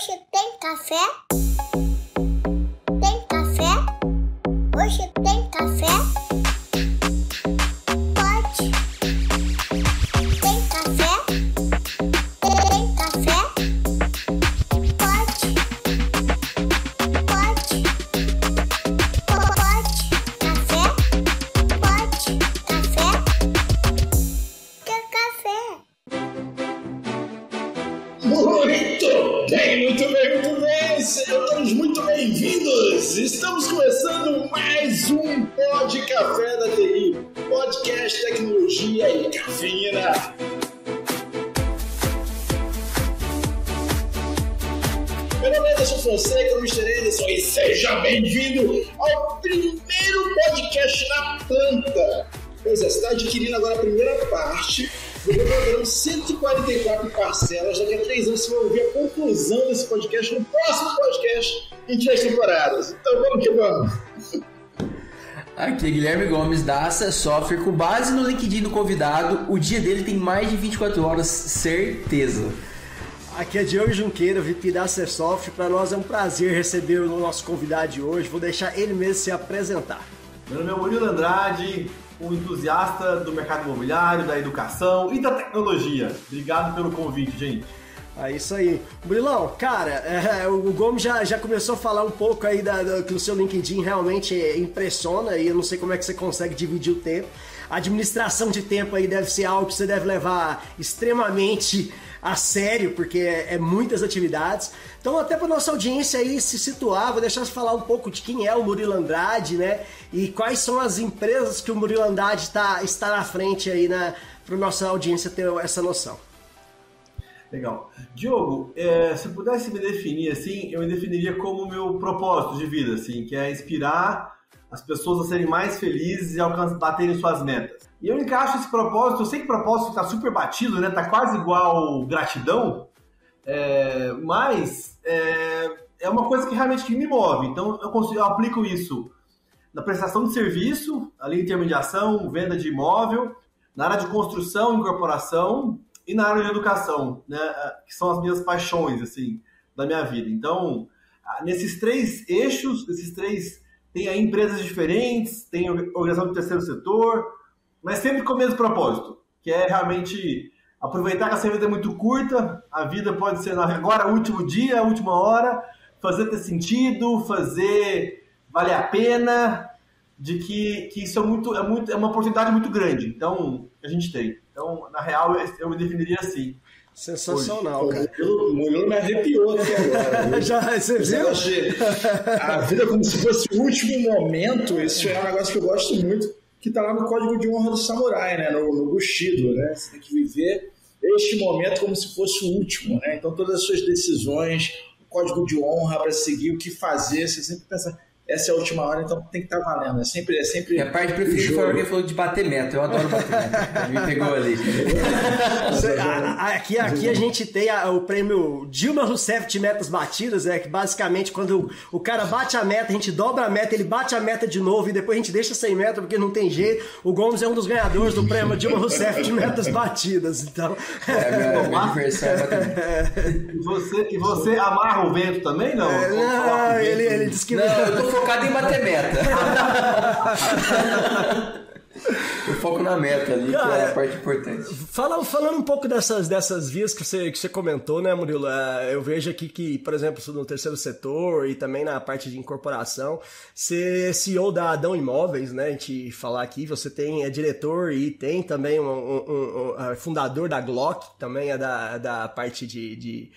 Hoje tem café? Tem café? Hoje tem café? Pode. Tem café? Tem café? Pode. Pode. Pode. Café? Pode. Café? Quer café? Muito bem, sejam todos muito bem-vindos! Estamos começando mais um Pod Café da TI, podcast, tecnologia e cafeína. Meu nome é Anderson Fonseca, Mr. Anderson, e seja bem-vindo ao primeiro podcast na planta. Pois é, você está adquirindo agora a primeira parte do meu programa 144 parcelas. Daqui a 3 anos você vai ouvir a conclusão desse podcast no próximo podcast em 3 temporadas. Então vamos que vamos. Aqui é Guilherme Gomes da Acer Software. Com base no LinkedIn do convidado, o dia dele tem mais de 24 horas, certeza. Aqui é Diogo Junqueira, VP da Acer Software. Para nós é um prazer receber o nosso convidado de hoje. Vou deixar ele mesmo se apresentar. Meu nome é Murilo Andrade, um entusiasta do mercado imobiliário, da educação e da tecnologia. Obrigado pelo convite, gente. É isso aí. Murilão, cara, o Gomes já começou a falar um pouco aí que o seu LinkedIn realmente impressiona e eu não sei como é que você consegue dividir o tempo. A administração de tempo aí deve ser algo que você deve levar extremamente a sério, porque é muitas atividades. Então, até para nossa audiência aí se situar, vou deixar você falar um pouco de quem é o Murilo Andrade, né? E quais são as empresas que o Murilo Andrade está na frente aí, para nossa audiência ter essa noção. Legal. Diogo, se eu pudesse me definir assim, eu me definiria como meu propósito de vida, assim, que é inspirar as pessoas a serem mais felizes e baterem suas metas. E eu encaixo esse propósito, eu sei que o propósito está super batido, né? Tá quase igual gratidão, mas é uma coisa que realmente me move. Então eu aplico isso na prestação de serviço, ali intermediação, venda de imóvel, na área de construção, incorporação e na área de educação, né? Que são as minhas paixões, assim, da minha vida. Então, nesses 3 eixos, tem aí empresas diferentes, tem organização do terceiro setor, mas sempre com o mesmo propósito, que é realmente aproveitar que essa vida é muito curta, a vida pode ser agora o último dia, a última hora, fazer ter sentido, fazer valer a pena, de que isso é uma oportunidade muito grande, então, a gente tem. Então, na real, eu me definiria assim. Sensacional, cara. O Murilo me arrepiou até agora. Você viu? A vida como se fosse o último momento, isso é um negócio que eu gosto muito, que está lá no Código de Honra do Samurai, né? No Bushido, né? Você tem que viver este momento como se fosse o último, né? Então todas as suas decisões, o Código de Honra para seguir, o que fazer, você sempre pensa, essa é a última hora, então tem que estar valendo. É sempre a parte preferida foi alguém falou de bater meta. Eu adoro bater meta. Me pegou ali. Aqui a gente tem o prêmio Dilma Rousseff de metas batidas, que basicamente quando o cara bate a meta, a gente dobra a meta, ele bate a meta de novo e depois a gente deixa sem meta porque não tem jeito. O Gomes é um dos ganhadores do prêmio Dilma Rousseff de metas batidas. Então... minha diversão é bater meta. E você amarra o vento também, não? Não, ele disse que não. Eu tô focado em bater meta. Eu foco na meta ali, cara, que é a parte importante. Falando um pouco dessas vias que você comentou, né, Murilo? Eu vejo aqui que, por exemplo, no terceiro setor e também na parte de incorporação, você é CEO da Adão Imóveis, né? A gente falar aqui, você é diretor e tem também fundador da Glock, também é da parte de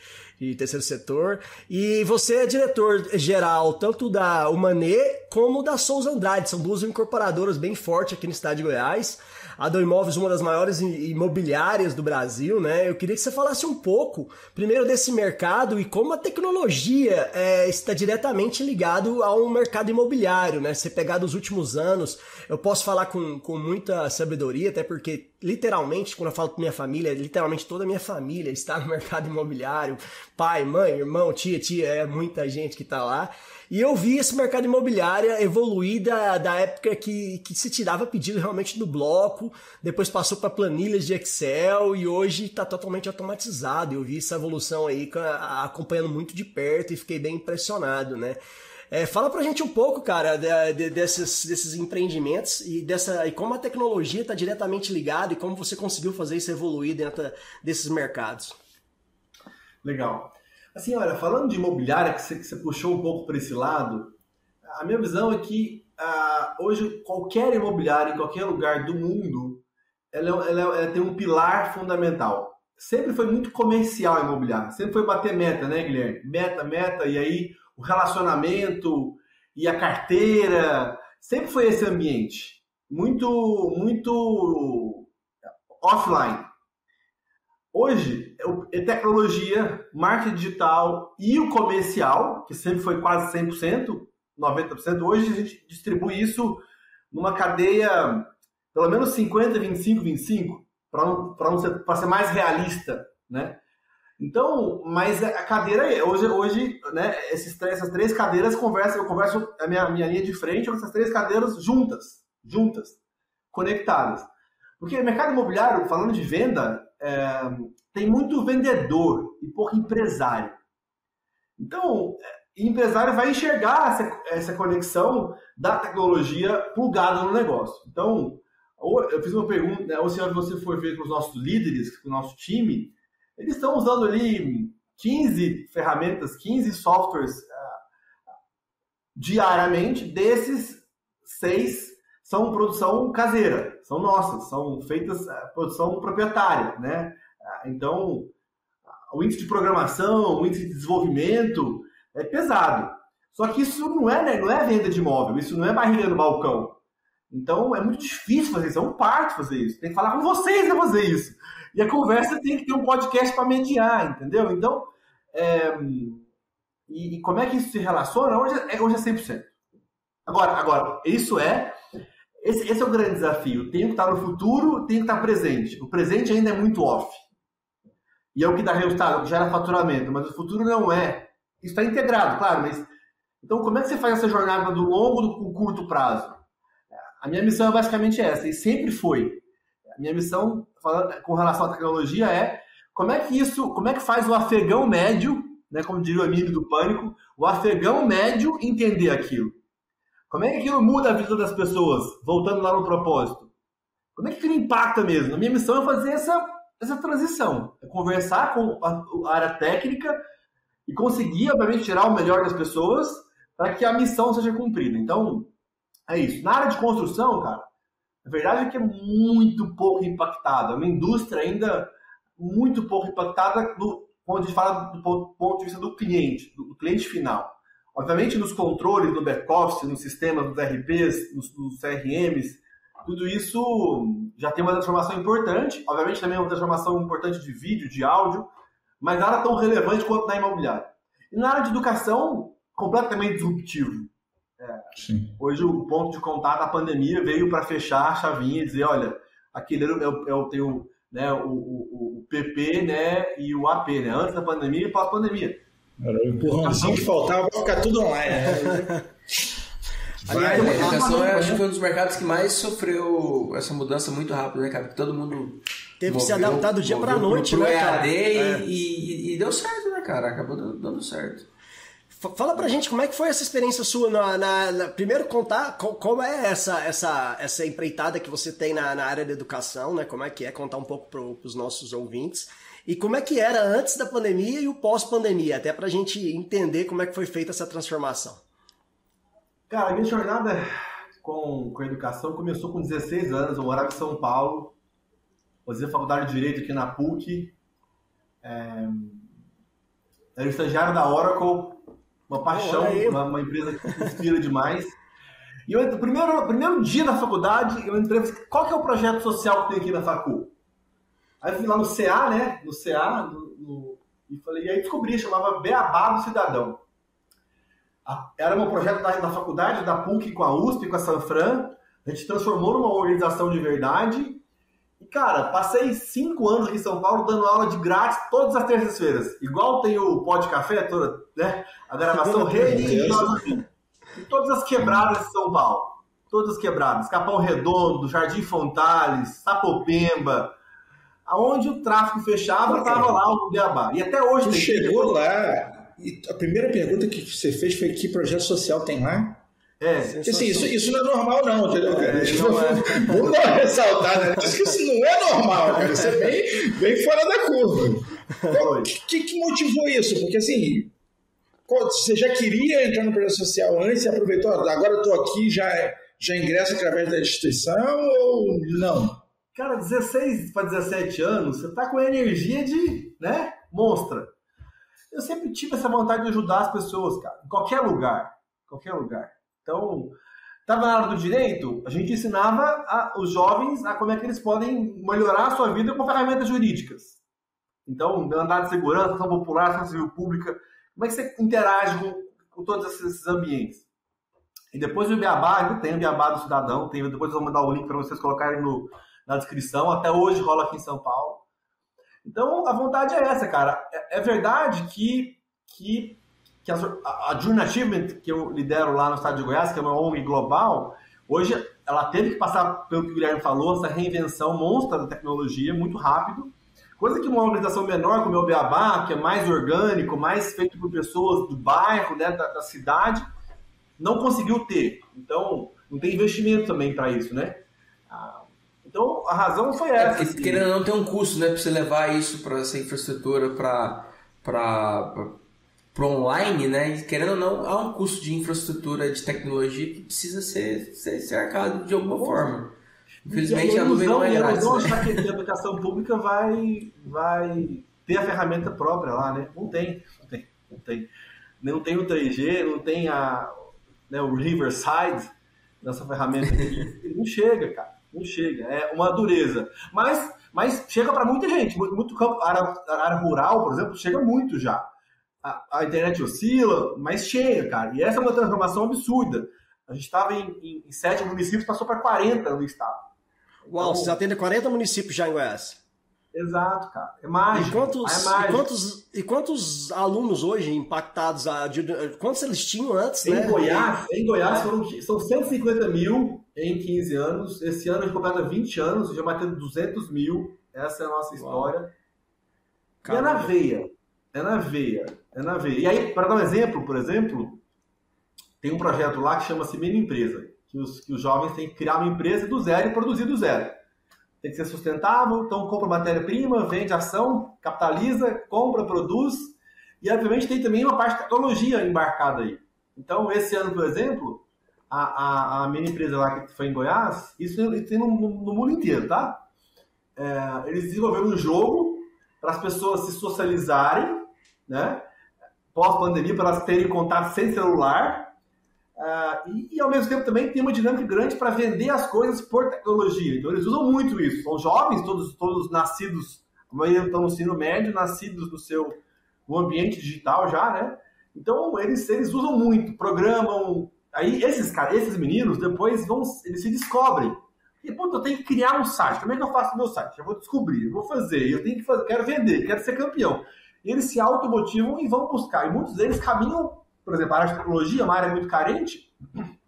terceiro setor, e você é diretor geral tanto da Humanê como da Souza Andrade, são 2 incorporadoras bem fortes aqui no estado de Goiás. A Adão Imóveis, uma das maiores imobiliárias do Brasil, né? Eu queria que você falasse um pouco, primeiro, desse mercado e como a tecnologia está diretamente ligado ao mercado imobiliário, né? Se pegar dos últimos anos, eu posso falar com muita sabedoria, até porque literalmente, quando eu falo com minha família, literalmente toda a minha família está no mercado imobiliário, pai, mãe, irmão, tia, é muita gente que está lá. E eu vi esse mercado imobiliário evoluir da época que se tirava pedido realmente no bloco, depois passou para planilhas de Excel e hoje está totalmente automatizado. Eu vi essa evolução aí acompanhando muito de perto e fiquei bem impressionado, né? Fala pra gente um pouco, cara, desses empreendimentos e como a tecnologia está diretamente ligada e como você conseguiu fazer isso evoluir dentro desses mercados. Legal. Assim, olha, falando de imobiliária, que você puxou um pouco para esse lado, a minha visão é que hoje qualquer imobiliária em qualquer lugar do mundo, ela tem um pilar fundamental. Sempre foi muito comercial a imobiliária, sempre foi bater meta, né, Guilherme? Meta, e aí o relacionamento e a carteira, sempre foi esse ambiente, muito offline. Hoje, tecnologia, marketing digital e o comercial, que sempre foi quase 100%, 90%, hoje a gente distribui isso numa cadeia, pelo menos 50, 25, 25, para ser mais realista, né? Então, mas a cadeira, hoje né, essas três cadeiras eu converso a minha linha de frente com essas três cadeiras juntas, conectadas. Porque o mercado imobiliário, falando de venda, tem muito vendedor e pouco empresário. Então, o empresário vai enxergar essa conexão da tecnologia plugada no negócio. Então, eu fiz uma pergunta, né, ou se você for ver com os nossos líderes, com o nosso time, eles estão usando ali 15 ferramentas, 15 softwares diariamente. Desses, 6 são produção caseira, são nossas, são feitas produção proprietária, né? Então, o índice de programação, o índice de desenvolvimento é pesado. Só que isso não é venda de imóvel, isso não é barriga no balcão. Então, é muito difícil fazer isso, é um parto fazer isso. Tem que falar com vocês para fazer isso. E a conversa tem que ter um podcast para mediar, entendeu? Então, e como é que isso se relaciona? Hoje é 100%. Agora, esse é o grande desafio. Tem que estar no futuro, tem que estar presente. O presente ainda é muito off. E é o que dá resultado, o que gera faturamento. Mas o futuro não é. Isso está integrado, claro, mas... Então, como é que você faz essa jornada do longo do curto prazo? A minha missão é basicamente essa, e sempre foi. A minha missão, com relação à tecnologia, é como é que faz o afegão médio, né, como diria o amigo do Pânico, o afegão médio entender aquilo. Como é que aquilo muda a vida das pessoas, voltando lá no propósito? Como é que aquilo impacta mesmo? A minha missão é fazer essa transição, é conversar com a área técnica e conseguir, obviamente, tirar o melhor das pessoas para que a missão seja cumprida. Então, é isso. Na área de construção, cara, a verdade é que é muito pouco impactada. É uma indústria ainda muito pouco impactada quando a gente fala do ponto de vista do cliente final. Obviamente, nos controles, no back-office, nos sistemas, nos RPs, nos CRMs, tudo isso já tem uma transformação importante. Obviamente, também uma transformação importante de vídeo, de áudio, mas nada tão relevante quanto na imobiliária. E na área de educação, completamente disruptivo. Hoje o ponto de contato da pandemia veio para fechar a chavinha e dizer, olha, aquele tem o PP, né, e o AP, né, antes da pandemia e pós-pandemia. Era o empurrãozinho que faltava para ficar tudo online. A educação acho que foi um dos mercados que mais sofreu essa mudança muito rápida, né, cara? Porque todo mundo teve que se adaptar do dia para a noite, pro né, EAD cara? E deu certo, né, cara? Acabou dando certo. Fala pra gente como é que foi essa experiência sua primeiro contar como é essa empreitada que você tem na área da educação, né? Como é que é contar um pouco pros nossos ouvintes e como é que era antes da pandemia e o pós-pandemia, até pra gente entender como é que foi feita essa transformação. Cara, a minha jornada com a educação começou com 16 anos, eu morava em São Paulo, fazia faculdade de Direito aqui na PUC, era estagiário da Oracle, uma paixão, uma empresa que me inspira demais. E o primeiro dia da faculdade, eu entrei e falei, qual que é o projeto social que tem aqui na facu? Aí eu fui lá no CA, né? E falei, e aí descobri, chamava Beabá do Cidadão. Era um projeto da faculdade, da PUC com a USP, com a Sanfran. A gente transformou numa organização de verdade E, cara, passei 5 anos aqui em São Paulo dando aula de grátis todas as terças-feiras. Igual tem o Pó de Café, toda, né? A gravação religiosa. E todas as quebradas de São Paulo. Todas as quebradas. Capão Redondo, Jardim Fontales, Sapopemba. Aonde o tráfego fechava, estava lá o Beabá. E até hoje... Tu chegou lá e a primeira pergunta que você fez foi que projeto social tem lá? Porque, assim, isso não é normal não, entendeu, cara? Vamos dar uma ressaltada, né? Diz que isso não é normal, cara. Isso é bem fora da curva. O que motivou isso? Porque, assim, você já queria entrar no projeto social antes e aproveitou, agora eu estou aqui, já ingresso através da instituição ou não? Cara, 16 para 17 anos, você tá com energia de, né, monstra. Eu sempre tive essa vontade de ajudar as pessoas, cara, em qualquer lugar. Então, estava na área do direito, a gente ensinava os jovens a como é que eles podem melhorar a sua vida com ferramentas jurídicas. Então, andar de segurança, ação popular, ação civil pública, como é que você interage com todos esses ambientes? E depois o Beabá, ainda tem o Beabá do Cidadão, depois eu vou mandar o link para vocês colocarem na descrição, até hoje rola aqui em São Paulo. Então, a vontade é essa, cara. É verdade que a Junior Achievement, que eu lidero lá no estado de Goiás, que é uma ONG global, hoje ela teve que passar pelo que o Guilherme falou, essa reinvenção monstra da tecnologia, muito rápido. Coisa que uma organização menor, como é o Beabá, que é mais orgânico, mais feito por pessoas do bairro, né, da cidade, não conseguiu ter. Então, não tem investimento também para isso, né? Então, a razão foi essa. Porque, querendo ou não, tem um custo, né, para você levar isso para essa infraestrutura para online, né? Querendo ou não, há um custo de infraestrutura, de tecnologia que precisa ser arcado de alguma forma. Infelizmente, a nuvem não é grátis. Não achar que a educação pública vai ter a ferramenta própria lá, né? Não tem. Não tem o 3G, não tem o Riverside nessa ferramenta aqui. Não chega, cara. Não chega. É uma dureza. Mas chega para muita gente. Muito campo, área rural, por exemplo, chega muito já. A internet oscila, mas chega, cara. E essa é uma transformação absurda. A gente estava em 7 municípios, passou para 40 no estado. Uau, então, você atende 40 municípios já em Goiás. Exato, cara. É mágico. E quantos alunos hoje impactados? Quantos eles tinham antes, né? Em Goiás são 150 mil em 15 anos. Esse ano a gente completa 20 anos, já batendo 200 mil. Essa é a nossa história. E é na veia. É na veia. E aí, para dar um exemplo, por exemplo, tem um projeto lá que chama-se Mini Empresa, que os jovens têm que criar uma empresa do zero e produzir do zero. Tem que ser sustentável, então compra matéria-prima, vende ação, capitaliza, compra, produz, e obviamente tem também uma parte de tecnologia embarcada aí. Então, esse ano, por exemplo, a Mini Empresa lá que foi em Goiás, isso tem no mundo inteiro, tá? Eles desenvolveram um jogo para as pessoas se socializarem, né? Pós-pandemia, para elas terem contato sem celular, e ao mesmo tempo também tem uma dinâmica grande para vender as coisas por tecnologia. Então eles usam muito isso. São jovens, todos nascidos, a maioria estão no ensino médio, nascidos no ambiente digital já, né? Então eles usam muito, programam. Aí esses meninos depois eles se descobrem. E, eu tenho que criar um site. Como é que eu faço o meu site? Eu vou descobrir, eu vou fazer, quero vender, quero ser campeão. E eles se automotivam e vão buscar. E muitos deles caminham, por exemplo, a área de tecnologia, uma área muito carente,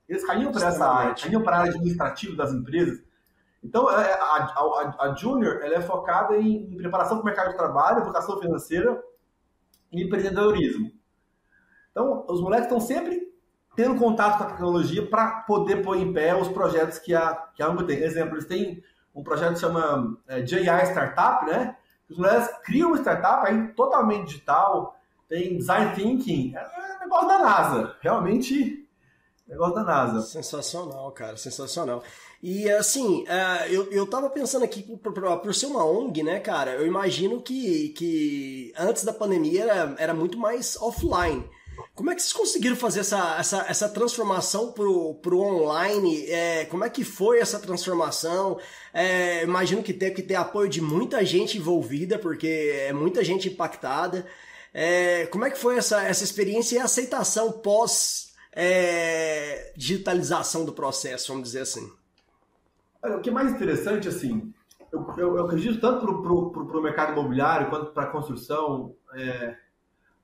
eles caminham para essa área, caminham para a área administrativa das empresas. Então, a Junior ela é focada em preparação para o mercado de trabalho, educação financeira e empreendedorismo. Então, os moleques estão sempre tendo contato com a tecnologia para poder pôr em pé os projetos que a AMBO tem. Exemplo, eles têm um projeto que chama JI Startup, né? Os moleques criam uma startup aí totalmente digital, tem design thinking, é negócio da NASA, realmente negócio da NASA. Sensacional, cara, sensacional. E assim, eu tava pensando aqui, por ser uma ONG, né, cara, eu imagino que antes da pandemia era muito mais offline. Como é que vocês conseguiram fazer essa transformação pro online? Como é que foi essa transformação? Imagino que teve que ter apoio de muita gente envolvida, porque é muita gente impactada. Como é que foi essa experiência e a aceitação pós digitalização do processo, vamos dizer assim? Olha, o que é mais interessante, assim, eu acredito tanto pro mercado imobiliário quanto para a construção.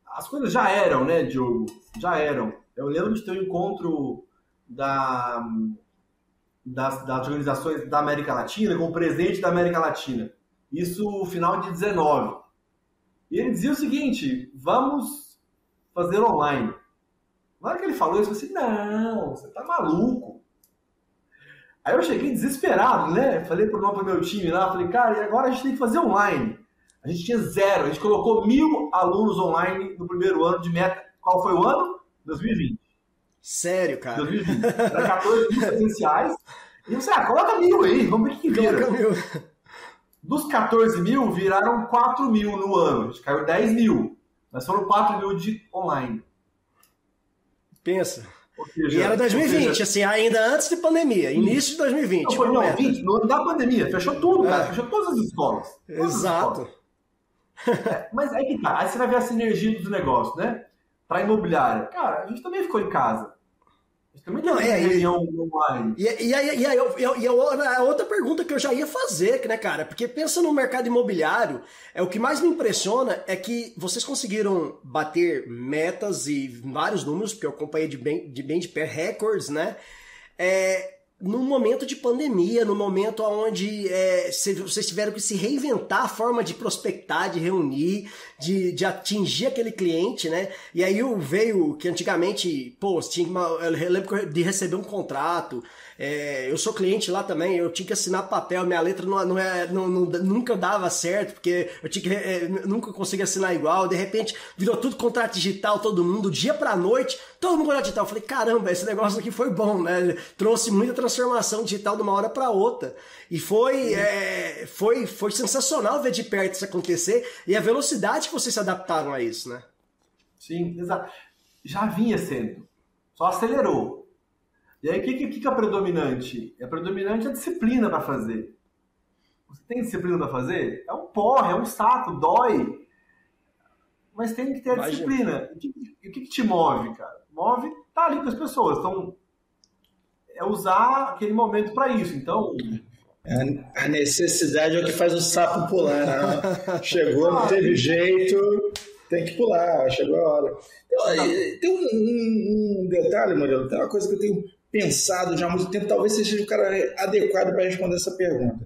As coisas já eram, né, Diogo? Já eram. Eu lembro de ter um encontro das organizações da América Latina com o presidente da América Latina. Isso no final de 19. E ele dizia o seguinte: vamos fazer online. Na hora que ele falou isso, eu falei assim: não, você tá maluco. Aí eu cheguei desesperado, né? Falei pro meu time lá, falei, cara, e agora a gente tem que fazer online. A gente tinha 0, a gente colocou 1.000 alunos online no primeiro ano de meta. Qual foi o ano? 2020. Sério, cara? 2020. Era 14 mil presenciais. E você, coloca 1.000 aí, vamos ver o que vira. Dos 14 mil, viraram 4 mil no ano. A gente caiu 10 mil. Mas foram 4 mil de online. Pensa. Seja, e era 2020, assim, ainda antes de pandemia, início de 2020. Não, foi 20, no ano da pandemia, fechou tudo, cara, fechou todas as escolas. Exato. Mas aí que tá, aí você vai ver a sinergia dos negócios, né? Pra imobiliária. Cara, a gente também ficou em casa. A gente também teve reunião online. E a outra pergunta que eu já ia fazer, né, cara? Porque pensa no mercado imobiliário, o que mais me impressiona é que vocês conseguiram bater metas e vários números, porque eu acompanhei de bem de perto, recordes, né? No momento de pandemia, no momento onde vocês tiveram que se reinventar a forma de prospectar, de reunir, de atingir aquele cliente, né? E aí veio que antigamente, eu lembro de receber um contrato, eu sou cliente lá também, eu tinha que assinar papel, minha letra nunca dava certo, porque eu tinha que, nunca conseguia assinar igual, de repente virou tudo contrato digital, todo mundo, dia pra noite, todo mundo contrato digital. Eu falei, caramba, esse negócio aqui foi bom, né? Trouxe muita transformação digital de uma hora para outra. E foi sensacional ver de perto isso acontecer e a velocidade que vocês se adaptaram a isso, né? Sim, exato. Já vinha sendo, só acelerou. E aí, o que é predominante? É predominante a disciplina para fazer. Você tem disciplina para fazer? É um porre, é um saco, dói. Mas tem que ter a disciplina. E o que te move, cara? Move tá ali com as pessoas. Então, é usar aquele momento para isso. Então, a necessidade é o que faz o sapo pular. Né? Chegou, não teve jeito, tem que pular, chegou a hora. Tem um detalhe, Murilo, tem uma coisa que eu tenho pensado já há muito tempo, talvez seja o cara adequado para responder essa pergunta.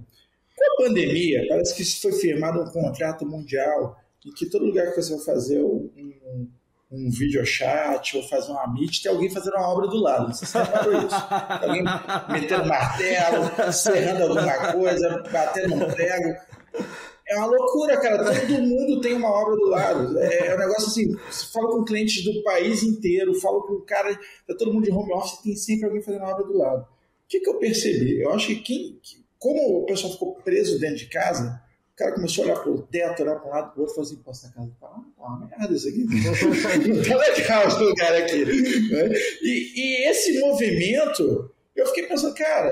Com a pandemia, parece que foi firmado um contrato mundial em que todo lugar que você vai fazer um videochat ou fazer uma meet, tem alguém fazendo uma obra do lado. Você sabe isso? Alguém metendo martelo, serrando alguma coisa, batendo um prego. É uma loucura, cara. Todo mundo tem uma obra do lado. É um negócio assim, você fala com clientes do país inteiro, fala com o cara, tá todo mundo de home office, tem sempre alguém fazendo uma obra do lado. O que eu percebi? Eu acho que como o pessoal ficou preso dentro de casa, o cara começou a olhar pro teto, olhar para um lado, pro outro, e falou assim, pô, essa casa tá uma merda isso aqui. Não tá legal esse lugar aqui. Né? E esse movimento, eu fiquei pensando, cara,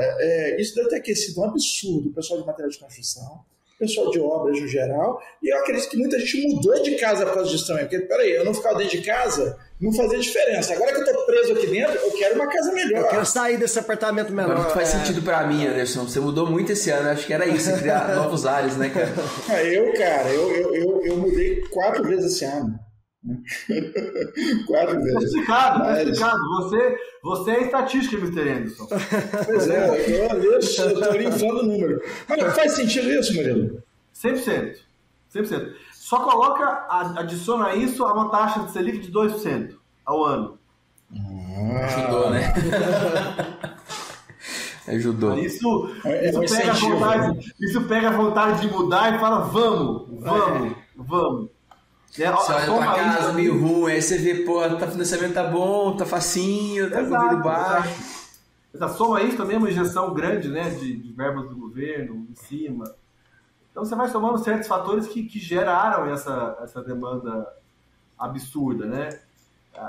isso deve ter aquecido um absurdo o pessoal de material de construção, pessoal de obras no geral, e eu acredito que muita gente mudou de casa por causa disso também, porque, peraí, eu não ficava dentro de casa, não fazia diferença. Agora que eu tô preso aqui dentro, eu quero uma casa melhor. Eu quero sair desse apartamento menor. Agora faz sentido pra mim, Anderson, você mudou muito esse ano, acho que era isso, criar novos ares, né, cara? Eu mudei 4 vezes esse ano. 4 vezes. Explicado. Você é estatística, Mr. Anderson. Pois eu tô inflando o número. Mas faz sentido isso, Murilo? 100%. Só adiciona isso a uma taxa de Selic de 2% ao ano. Ajudou, né? Ajudou. Isso pega a vontade de mudar e fala, vamos. Você olha pra casa meio ruim, aí você vê, pô, o financiamento tá bom, tá facinho, tá com o baixo. Soma isso também uma injeção grande, né, de verbas do governo em cima. Então você vai somando certos fatores que geraram essa demanda absurda, né?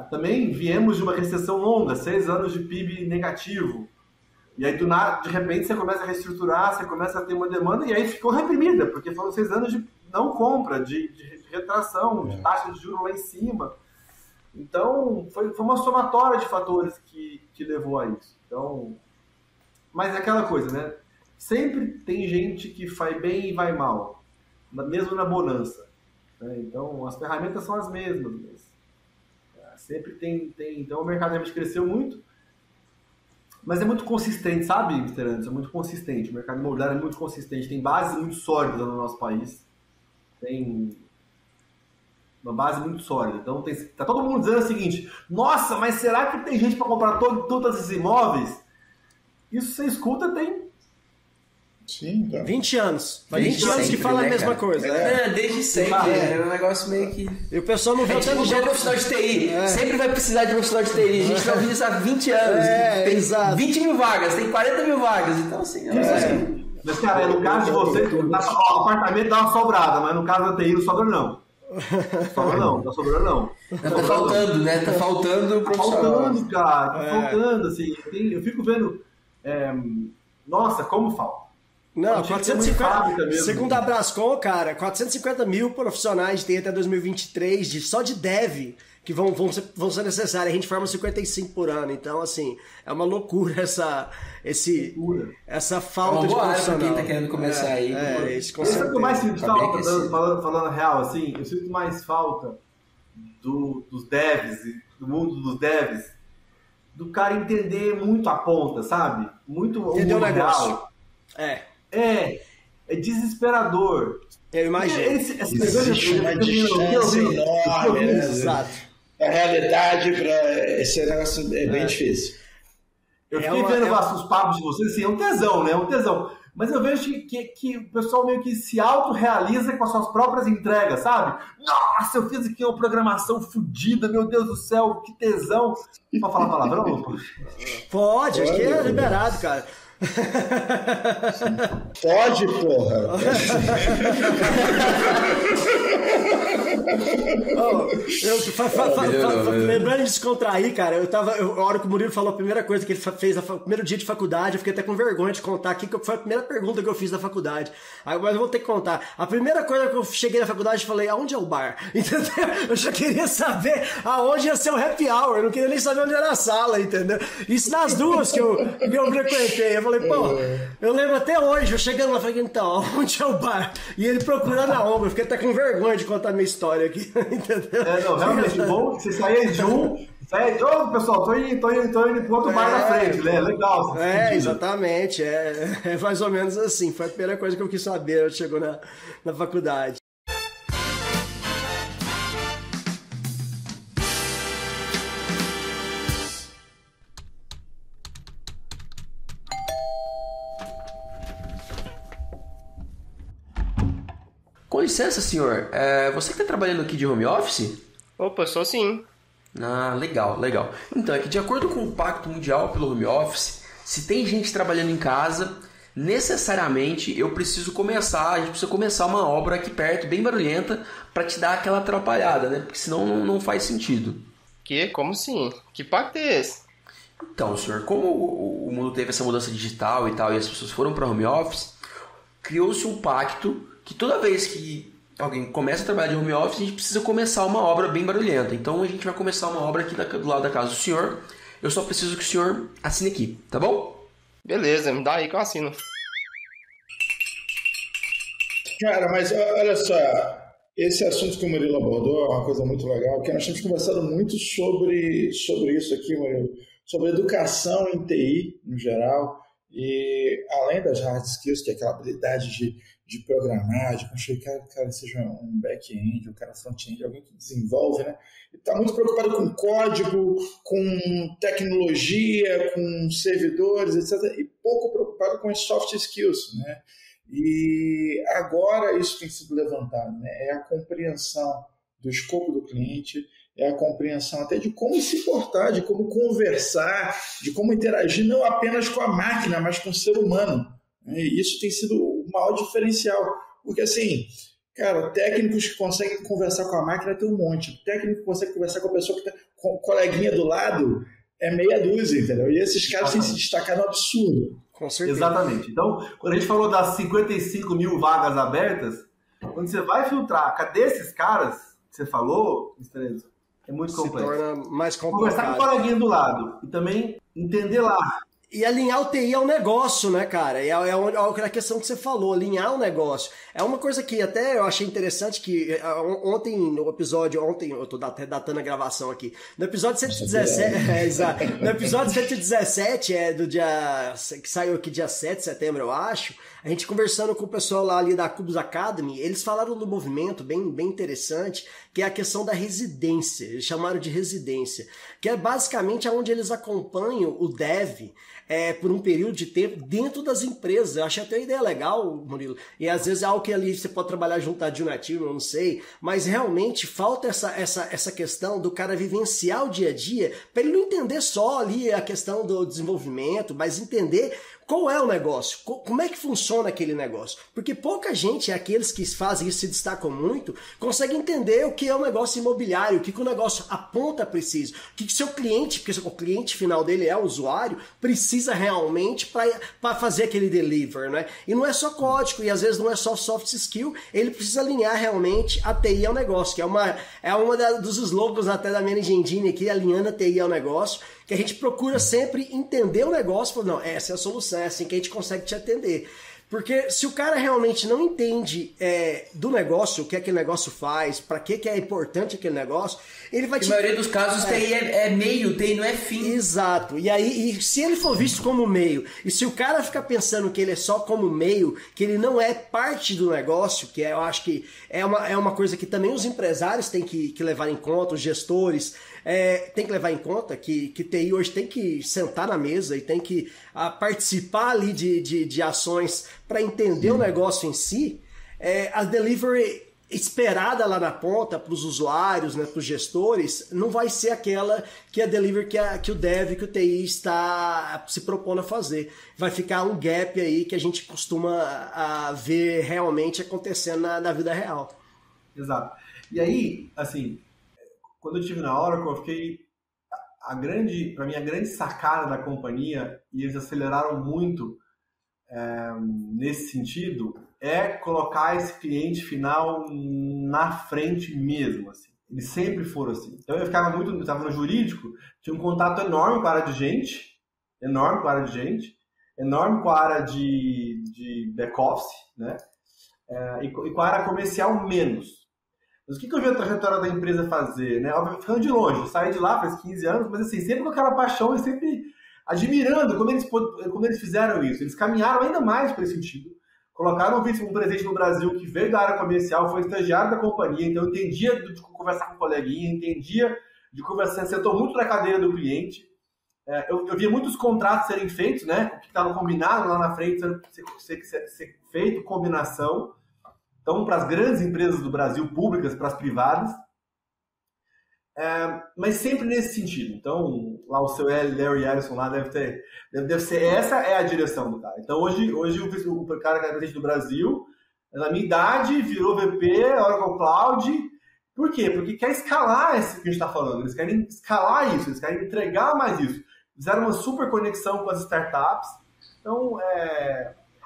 Também viemos de uma recessão longa, 6 anos de PIB negativo. E aí, de repente, você começa a reestruturar, você começa a ter uma demanda, e aí ficou reprimida, porque foram 6 anos de não compra, de retração, de taxa de juros lá em cima. Então, foi uma somatória de fatores que levou a isso. Então, mas é aquela coisa, né? sempre tem gente que faz bem e vai mal, mesmo na bonança. Né? Então, as ferramentas são as mesmas. Sempre tem. Então, o mercado realmente cresceu muito, mas é muito consistente, sabe, Mr. Anderson? É muito consistente. O mercado imobiliário é muito consistente. Tem bases muito sólidas no nosso país. Tem uma base muito sólida. Então, tá todo mundo dizendo o seguinte: nossa, mas será que tem gente para comprar todos esses imóveis? Isso você escuta tem... Sim, tá. 20 anos. 20 anos que sempre, fala né, a mesma cara? coisa. Desde sempre. É um negócio meio que... E o pessoal não vê É o tipo tanto um bom profissional de TI. Sempre vai precisar de um profissional de TI. A gente não vive isso há 20 anos. Tem exato. 20 mil vagas, tem 40 mil vagas. Então, assim, Mas, cara, no caso de vocês, o apartamento dá uma sobrada, mas no caso da TI não sobra não. Sobra não, tá sobrando não. Tá faltando, né? Tá faltando o Tá profissional. faltando, cara. Tá faltando, assim. Eu fico vendo... nossa, como falta. Não, Tinha que ter muito 450, fábrica mesmo. segundo a Brascom, cara, 450 mil profissionais tem até 2023 só de dev que vão ser necessários. A gente forma 55 por ano, então, assim, é uma loucura essa falta de profissional. Quem tá querendo começar aí. Isso, com Eu sinto certeza. mais sinto Tá bem falta, aquecido. falando real, assim, eu sinto mais falta dos devs, do mundo dos devs, do cara entender muito a ponta, sabe? Muito o Entendeu o mundo negócio. real. É, É desesperador. eu imagino. Existe uma distância enorme, né? Exato. A realidade para esse negócio é bem difícil. Eu fiquei vendo os papos de vocês, assim, é um tesão, né? É um tesão. Mas eu vejo que o pessoal meio que se autorrealiza com as suas próprias entregas, sabe? Nossa, eu fiz aqui uma programação fodida, meu Deus do céu, que tesão. Pode falar palavrão? Pode, acho que é liberado, cara. Pode, porra. Lembrando de descontrair, cara, a hora que o Murilo falou a primeira coisa que ele fez no primeiro dia de faculdade, eu fiquei até com vergonha de contar aqui, que foi a primeira pergunta que eu fiz na faculdade. Mas eu vou ter que contar. A primeira coisa que eu cheguei na faculdade, eu falei, aonde é o bar? Entendeu? Eu já queria saber aonde ia ser o happy hour, eu não queria nem saber onde era a sala, entendeu? Isso nas duas que eu frequentei. Eu falei, pô, eu lembro até hoje, eu chegando lá, falei, então, onde é o bar? E ele procurando a ombro, eu fiquei até com vergonha de contar a minha história aqui, entendeu? Não, realmente, bom que você saia de um... Ô, pessoal, tô indo pro outro bar na frente, né? Legal. Exatamente, é mais ou menos assim, foi a primeira coisa que eu quis saber, eu chegou na faculdade. Com licença, senhor. Você que está trabalhando aqui de home office? Opa, sou sim. Ah, legal. Então, é que de acordo com o Pacto Mundial pelo Home Office, se tem gente trabalhando em casa, necessariamente a gente precisa começar uma obra aqui perto, bem barulhenta, para te dar aquela atrapalhada, né? Porque senão não faz sentido. Como assim? Que pacto é esse? Então, senhor, como o mundo teve essa mudança digital e tal, e as pessoas foram para home office, criou-se um pacto que toda vez que alguém começa a trabalhar de home office, a gente precisa começar uma obra bem barulhenta. Então a gente vai começar uma obra aqui do lado da casa do senhor. Eu só preciso que o senhor assine aqui, tá bom? Beleza, me dá aí que eu assino. Cara, mas olha só, esse assunto que o Murilo abordou é uma coisa muito legal, porque nós temos conversado muito sobre isso aqui, Murilo, sobre educação em TI, no geral, e além das hard skills, que é aquela habilidade de programar, de construir, cara seja um back-end, um cara front-end, alguém que desenvolve, né? Está muito preocupado com código, com tecnologia, com servidores, etc. E pouco preocupado com as soft skills, né? E agora isso tem sido levantado, né? É a compreensão do escopo do cliente, é a compreensão até de como se portar, de como conversar, de como interagir não apenas com a máquina, mas com o ser humano. E isso tem sido o maior diferencial, porque assim, cara, técnicos que conseguem conversar com a máquina tem um monte, técnico que consegue conversar com a pessoa que está com o coleguinha do lado é meia dúzia, entendeu? E esses caras têm se destacado um absurdo. Com certeza. Exatamente. Então, quando a gente falou das 55 mil vagas abertas, quando você vai filtrar, cadê esses caras que você falou, Mr. Enzo? É muito complexo. Se torna mais Conversar com o complicado. coleguinha do lado e também entender lá. E alinhar o TI ao negócio, né, cara? É a questão que você falou, alinhar o negócio. É uma coisa que até eu achei interessante que ontem, no episódio, eu tô até datando a gravação aqui, no episódio 117, exato, no episódio 117, do dia, que saiu aqui dia 7 de setembro, eu acho, a gente conversando com o pessoal lá ali da Cubus Academy, eles falaram do movimento bem interessante, que é a questão da residência, eles chamaram de residência, que é basicamente onde eles acompanham o dev, por um período de tempo dentro das empresas. Eu achei até uma ideia legal, Murilo, e às vezes é algo que ali você pode trabalhar junto de um nativo, eu não sei, mas realmente falta essa questão do cara vivenciar o dia a dia, para ele não entender só ali a questão do desenvolvimento, mas entender qual é o negócio, como é que funciona aquele negócio, porque pouca gente, aqueles que fazem isso, se destacam muito, conseguem entender o que é o negócio imobiliário, o que o negócio aponta preciso, o que seu cliente, porque o cliente final dele é o usuário, precisa realmente para fazer aquele deliver, né? E não é só código, e às vezes não é só soft skill, ele precisa alinhar realmente a TI ao negócio, que é uma dos slogans até da Managing Engine aqui, alinhando a TI ao negócio, que a gente procura sempre entender o negócio, falar, não, essa é a solução, é assim que a gente consegue te atender. Porque se o cara realmente não entende do negócio, o que aquele negócio faz, para que é importante aquele negócio, ele vai Na maioria dos casos, TI é meio, TI não é fim. Exato. E aí, se ele for visto como meio, e se o cara ficar pensando que ele é só como meio, que ele não é parte do negócio, que eu acho que é uma coisa que também os empresários têm que levar em conta, os gestores tem que levar em conta que TI hoje tem que sentar na mesa e tem que participar ali de ações para entender o negócio em si, a delivery esperada lá na ponta para os usuários, né, para os gestores, não vai ser aquela que a delivery que o dev, que o TI está se propondo a fazer. Vai ficar um gap aí que a gente costuma ver realmente acontecendo na vida real. Exato. E aí, assim, quando eu estive na Oracle, eu fiquei para mim, a grande sacada da companhia, e eles aceleraram muito nesse sentido, é colocar esse cliente final na frente mesmo, assim. Eles sempre foram assim. Então eu estava no jurídico, tinha um contato enorme com a área de gente, enorme com a área de back-office, né? E com a área comercial menos. Mas o que eu vi a trajetória da empresa fazer, né? Ficando de longe, eu saí de lá faz 15 anos, mas assim, sempre com aquela paixão e sempre admirando como eles fizeram isso. Eles caminharam ainda mais para esse sentido. Colocaram um presente no Brasil que veio da área comercial, foi estagiário da companhia, então entendia de conversar com o coleguinha, entendia de conversar, sentou muito na cadeira do cliente. Eu via muitos contratos serem feitos, né? O que estava combinado lá na frente ser feito, combinação. Então, para as grandes empresas do Brasil, públicas, para as privadas, mas sempre nesse sentido. Então, lá o seu Larry Ellison lá deve ser, essa é a direção do cara. Então, hoje o cara que é presidente do Brasil, na minha idade, virou VP, Oracle Cloud. Por quê? Porque quer escalar isso que a gente está falando. Eles querem escalar isso, eles querem entregar mais isso. Fizeram uma super conexão com as startups. Então,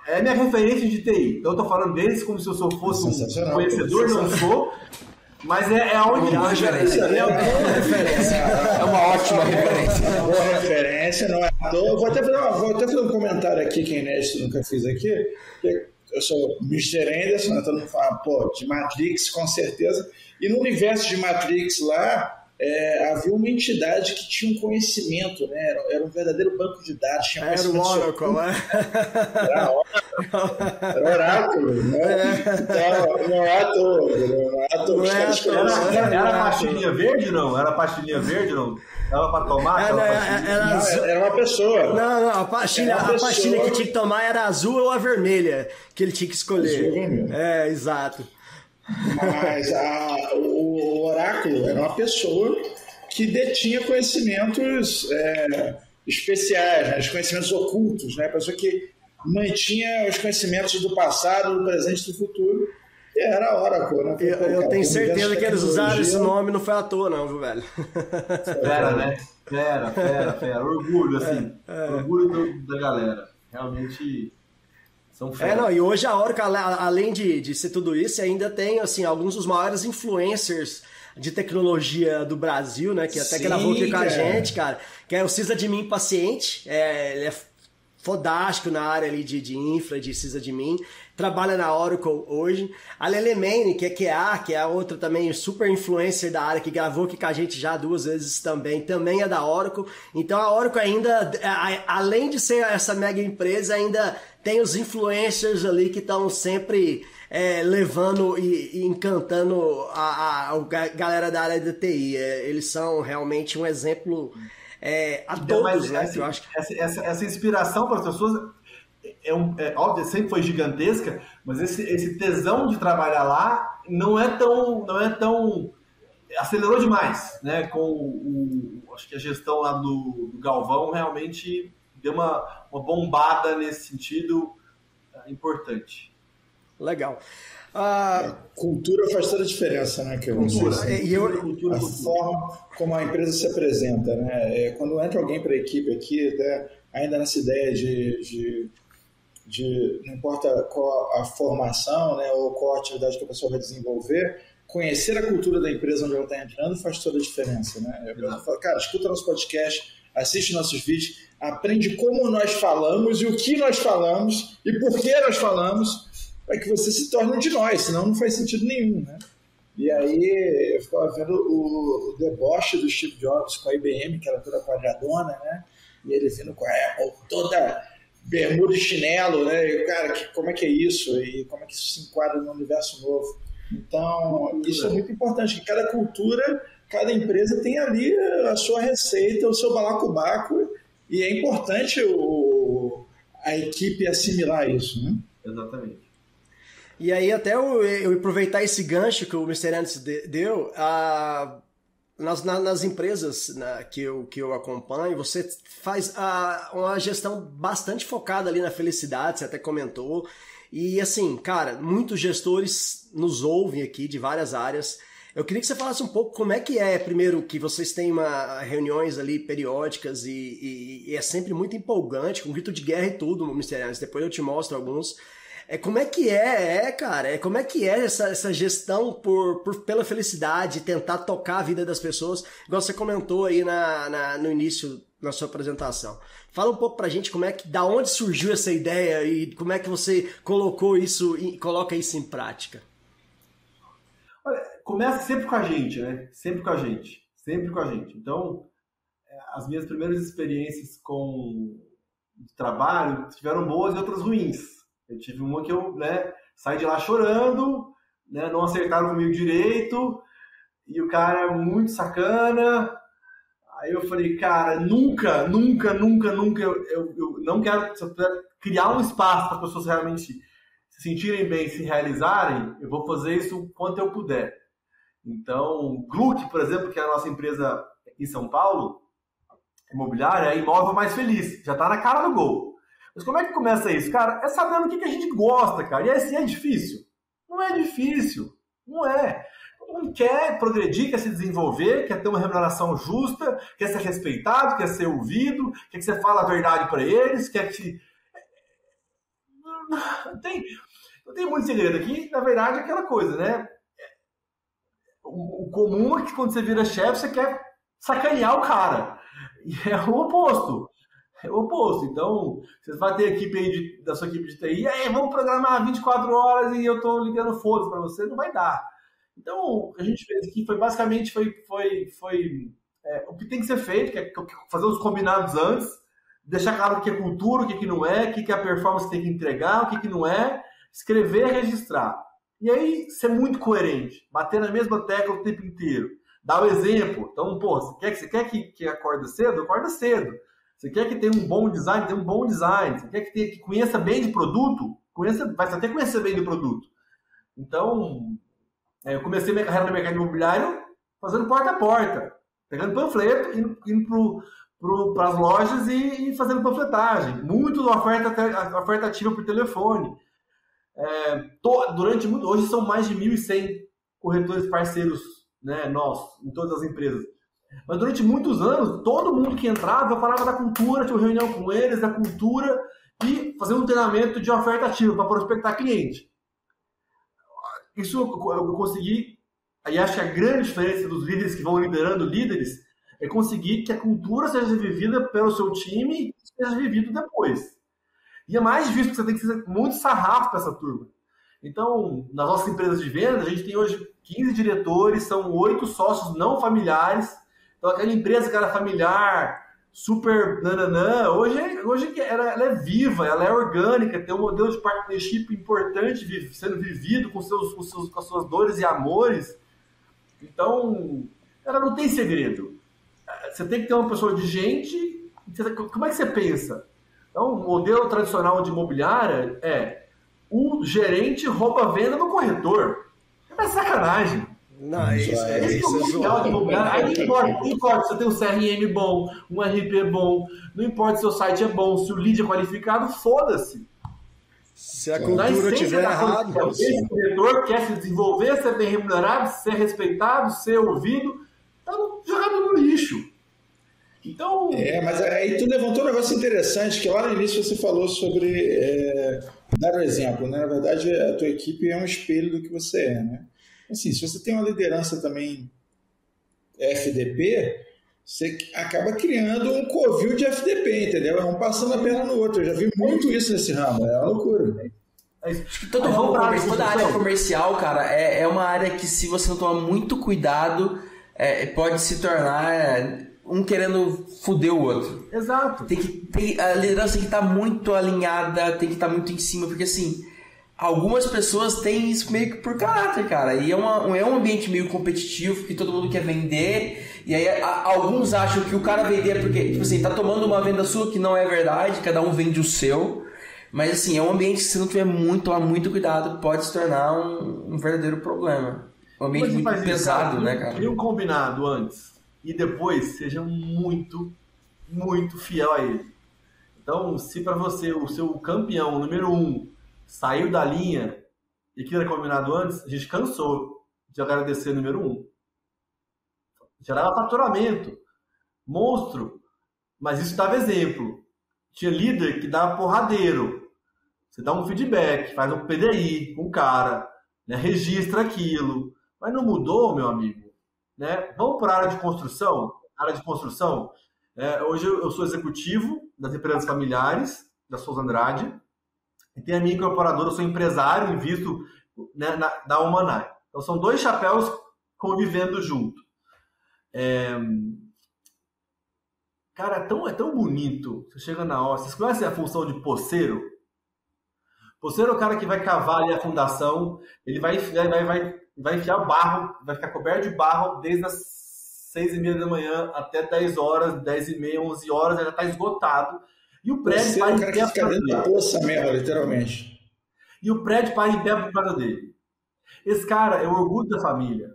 é minha referência de TI. Então, eu estou falando deles como se eu fosse um conhecedor, não sou. Mas é onde... É uma referência. É uma ótima referência. Boa referência, não é à toa. Vou até fazer um comentário aqui, que é inédito, nunca fiz aqui. Eu sou Mr. Anderson, todo mundo fala, de Matrix, com certeza. E no universo de Matrix lá, havia uma entidade que tinha um conhecimento, né? Era um verdadeiro banco de dados. Era o Oracle, né? Era Oráculo, né? Então, não é à toa. Era pastilhinha verde, não? Era pastilhinha verde, não? Dava pra tomar? Era uma pessoa. Não, a pastilha que tinha que tomar era azul ou a vermelha, que ele tinha que escolher. Exato. Mas o oráculo era uma pessoa que detinha conhecimentos especiais, né? Os conhecimentos ocultos, né? A pessoa que mantinha os conhecimentos do passado, do presente e do futuro. E era a Oracle, né? Eu tenho certeza que eles usaram esse nome, não foi à toa não, viu, velho? Fera, né? Fera. Orgulho, assim. Orgulho da galera. Realmente... E hoje a Oracle, além de ser tudo isso, ainda tem assim, alguns dos maiores influencers de tecnologia do Brasil, né? Que até gravou aqui com a gente, cara. Que é o Sysadmin Paciente. Ele é fodástico na área ali de infra, de sysadmin, trabalha na Oracle hoje. A Lele Mene, que é a outra também super influencer da área, que gravou aqui com a gente já 2 vezes também é da Oracle. Então a Oracle ainda, além de ser essa mega empresa, ainda tem os influencers ali que estão sempre levando e encantando a galera da área da TI. Eles são realmente um exemplo a todos, né? Eu acho que... essa inspiração para as pessoas óbvio, sempre foi gigantesca, mas esse tesão de trabalhar lá não é tão acelerou demais, né? Acho que a gestão lá do Galvão realmente deu uma bombada nesse sentido importante. Legal. Cultura faz toda a diferença, né? A forma como a empresa se apresenta, né? Quando entra alguém para a equipe aqui, ainda nessa ideia de não importa qual a formação, né, ou qual a atividade que a pessoa vai desenvolver, conhecer a cultura da empresa onde ela está entrando faz toda a diferença, né? Eu falo, cara, escuta nosso podcast, assiste nossos vídeos, aprende como nós falamos e o que nós falamos e por que nós falamos, para que você se torne um de nós, senão não faz sentido nenhum, né? E aí eu ficava vendo o deboche do Steve Jobs com a IBM, que era toda quadradona, né? E ele vindo com a Apple toda bermuda e chinelo, né? E, cara, como é que é isso? E como é que isso se enquadra no universo novo? Então, isso é muito importante, que cada cultura, cada empresa tem ali a sua receita, o seu balacobaco, e é importante a equipe assimilar isso, né? Exatamente. E aí até eu aproveitar esse gancho que o Mr. Anderson deu, nas empresas que eu acompanho, você faz uma gestão bastante focada ali na felicidade, você até comentou. E assim, cara, muitos gestores nos ouvem aqui de várias áreas. Eu queria que você falasse um pouco como é que primeiro, que vocês têm reuniões ali periódicas e é sempre muito empolgante, com grito de guerra e tudo, Mr. Anderson. Depois eu te mostro alguns. Como é que cara? Como é que é essa gestão pela felicidade, tentar tocar a vida das pessoas, igual você comentou aí no início da sua apresentação. Fala um pouco pra gente da onde surgiu essa ideia e como é que você colocou isso e coloca isso em prática. Olha, começa sempre com a gente, né? Sempre com a gente. Então, as minhas primeiras experiências com trabalho tiveram boas e outras ruins. Eu tive uma que eu saí de lá chorando, né, não acertaram comigo direito, e o cara é muito sacana. Aí eu falei, cara, nunca, eu não quero, se eu puder criar um espaço para as pessoas realmente se sentirem bem, se realizarem, eu vou fazer isso o quanto eu puder. Então, Gluck, por exemplo, que é a nossa empresa em São Paulo, imobiliária, é imóvel mais feliz, já está na cara do gol. Mas como é que começa isso? Cara, é sabendo o que a gente gosta, cara. E assim, é difícil? Não é difícil. Não é. Todo mundo quer progredir, quer se desenvolver, quer ter uma remuneração justa, quer ser respeitado, quer ser ouvido, quer que você fale a verdade para eles, quer que... Não tem muito segredo aqui. Na verdade, é aquela coisa, né? O comum é que quando você vira chefe, você quer sacanear o cara. E é o oposto. Então, você vai ter a equipe aí da sua equipe de TI, vamos programar 24 horas e eu tô ligando foda para você, não vai dar. Então, o que a gente fez aqui foi basicamente o que tem que ser feito, que é fazer os combinados antes, deixar claro o que é cultura, o que não é, o que a performance tem que entregar, o que não é, escrever e registrar. E aí, ser muito coerente, bater na mesma tecla o tempo inteiro, dar o exemplo. Então, você quer que acorda cedo? Acorda cedo. Você quer que tenha um bom design? Tem um bom design. Você quer que conheça bem de produto? Vai até conhecer bem do produto. Então, eu comecei minha carreira no mercado imobiliário fazendo porta a porta, pegando panfleto, indo para as lojas e fazendo panfletagem. Muito oferta ativa por telefone. Hoje são mais de 1.100 corretores parceiros, né, nossos, em todas as empresas. Mas durante muitos anos, todo mundo que entrava, eu falava da cultura, tinha uma reunião com eles, da cultura, e fazer um treinamento de oferta ativa para prospectar cliente. Isso eu consegui, aí acho que a grande diferença dos líderes que vão liderando líderes é conseguir que a cultura seja vivida pelo seu time e seja vivido depois. E é mais difícil, porque você tem que ser muito sarrafo para essa turma. Então, nas nossas empresas de venda, a gente tem hoje 15 diretores, são 8 sócios não familiares. Então, aquela empresa que era familiar, super nananã, hoje ela é viva, ela é orgânica, tem um modelo de partnership importante sendo vivido com as suas dores e amores. Então, ela não tem segredo. Você tem que ter uma pessoa de gente. Como é que você pensa? Então, o modelo tradicional de imobiliária é o gerente rouba a venda do corretor. É sacanagem. Não, isso é zoado. Aí não importa se você tem um CRM bom, um RP bom, não importa se o site é bom, se o lead é qualificado, foda-se. Se a cultura estiver errada. Esse corretor quer se desenvolver, ser bem remunerado, ser respeitado, ser ouvido, tá jogado no lixo. Então... mas aí tu levantou um negócio interessante, que lá no início você falou sobre dar o exemplo, né? Na verdade, a tua equipe é um espelho do que você é, né? Assim, se você tem uma liderança também FDP, você acaba criando um covil de FDP, entendeu? Um passando a perna no outro. Eu já vi muito isso nesse ramo, é uma loucura. Toda área comercial, cara, é uma área que, se você não tomar muito cuidado, pode se tornar um querendo foder o outro. Exato. A liderança tem que estar muito alinhada, tem que estar muito em cima, porque assim, algumas pessoas têm isso meio que por caráter, cara, e é um ambiente meio competitivo, que todo mundo quer vender, e aí alguns acham que o cara vender porque, tipo assim, tá tomando uma venda sua que não é verdade, cada um vende o seu, mas assim, é um ambiente que, se não tiver muito cuidado, pode se tornar um verdadeiro problema. Um ambiente muito pesado, né, cara? Cria um combinado antes, e depois seja muito, muito fiel a ele. Então, se para você o seu campeão número 1 saiu da linha e que era combinado antes, a gente cansou de agradecer o número 1. Gerava faturamento, monstro, mas isso dava exemplo. Tinha líder que dava porradeiro. Você dá um feedback, faz um PDI com o cara, né, registra aquilo, mas não mudou, meu amigo. Né? Vamos para a área de construção? Hoje eu sou executivo das empresas familiares, da Souza Andrade, e tem a minha incorporadora, eu sou empresário, invisto, né, da Humanai. Então são 2 chapéus convivendo junto. Cara, é tão bonito. Você chega na hora, vocês conhecem a função de poceiro? Poceiro é o cara que vai cavar ali a fundação, ele vai enfiar barro, vai ficar coberto de barro desde as 6h30 da manhã até 10 horas, 10h30, 11 horas, ele já está esgotado. E o prédio para em pé por causa dele. Poça mesmo, literalmente. E o prédio para em pé por causa dele. Esse cara é o orgulho da família.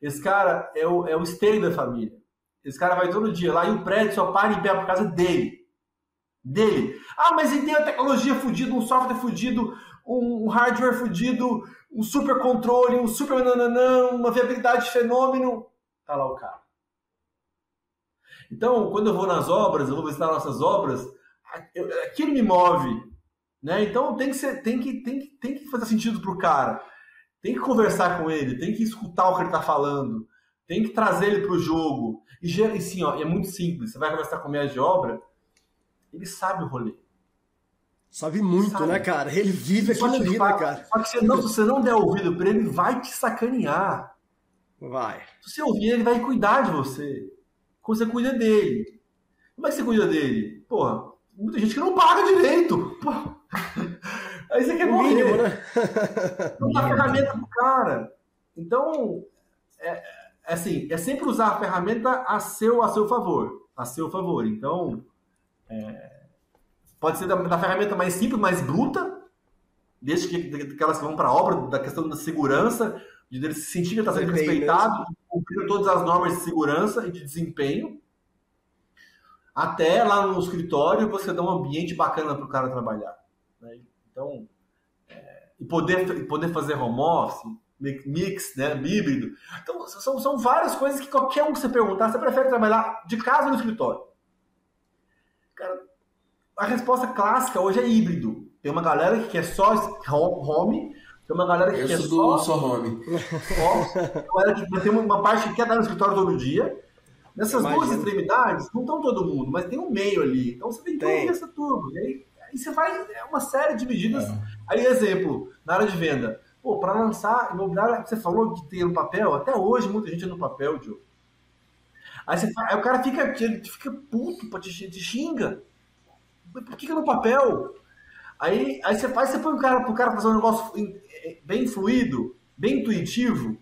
Esse cara é o esteio da família. Esse cara vai todo dia lá e o prédio só para em pé por causa dele. Ah, mas ele tem a tecnologia fodida, um software fodido, um hardware fodido, um super controle, um super nananã, uma viabilidade de fenômeno. Tá lá o cara. Então, quando eu vou nas obras, eu vou visitar nossas obras, aquilo me move, né? Então tem que fazer sentido pro cara, tem que conversar com ele, tem que escutar o que ele tá falando, tem que trazer ele pro jogo. E sim, ó, é muito simples. Você vai conversar com o médico de obra, ele sabe o rolê. Sabe muito, né, cara? Ele vive aquilo ali, né, cara? Só que se você não der ouvido pra ele, ele vai te sacanear. Vai. Se você ouvir, ele vai cuidar de você. Como você cuida dele. Como é que você cuida dele? Porra, muita gente que não paga direito. Porra. Aí você quer morrer. Mínimo, né? Não dá ferramenta pro cara. Então, assim, é sempre usar a ferramenta a seu favor. A seu favor. Então, pode ser da ferramenta mais simples, mais bruta, desde que elas vão para a obra, da questão da segurança, de ele se sentir que está sendo respeitado, cumprindo todas as normas de segurança e de desempenho, até lá no escritório você dá um ambiente bacana para o cara trabalhar. Né? Então, e poder fazer home office, mix, né, híbrido. Então, são várias coisas que qualquer um que você perguntar, você prefere trabalhar de casa ou no escritório? Cara, a resposta clássica hoje é híbrido. Tem uma galera que quer só home, tem uma galera que quer só home. Tem uma parte que quer estar no escritório todo dia. Nessas duas extremidades, não estão todo mundo, mas tem um meio ali. Então você tem que ouvir essa turma. E E você faz uma série de medidas. Aí, exemplo, na área de venda. Pô, para lançar imobiliário, você falou que tem no papel, até hoje muita gente é no papel, Diogo. Aí o cara fica puto, te xinga. Por que é no papel? Aí você põe pro cara fazer um negócio bem fluido, bem intuitivo,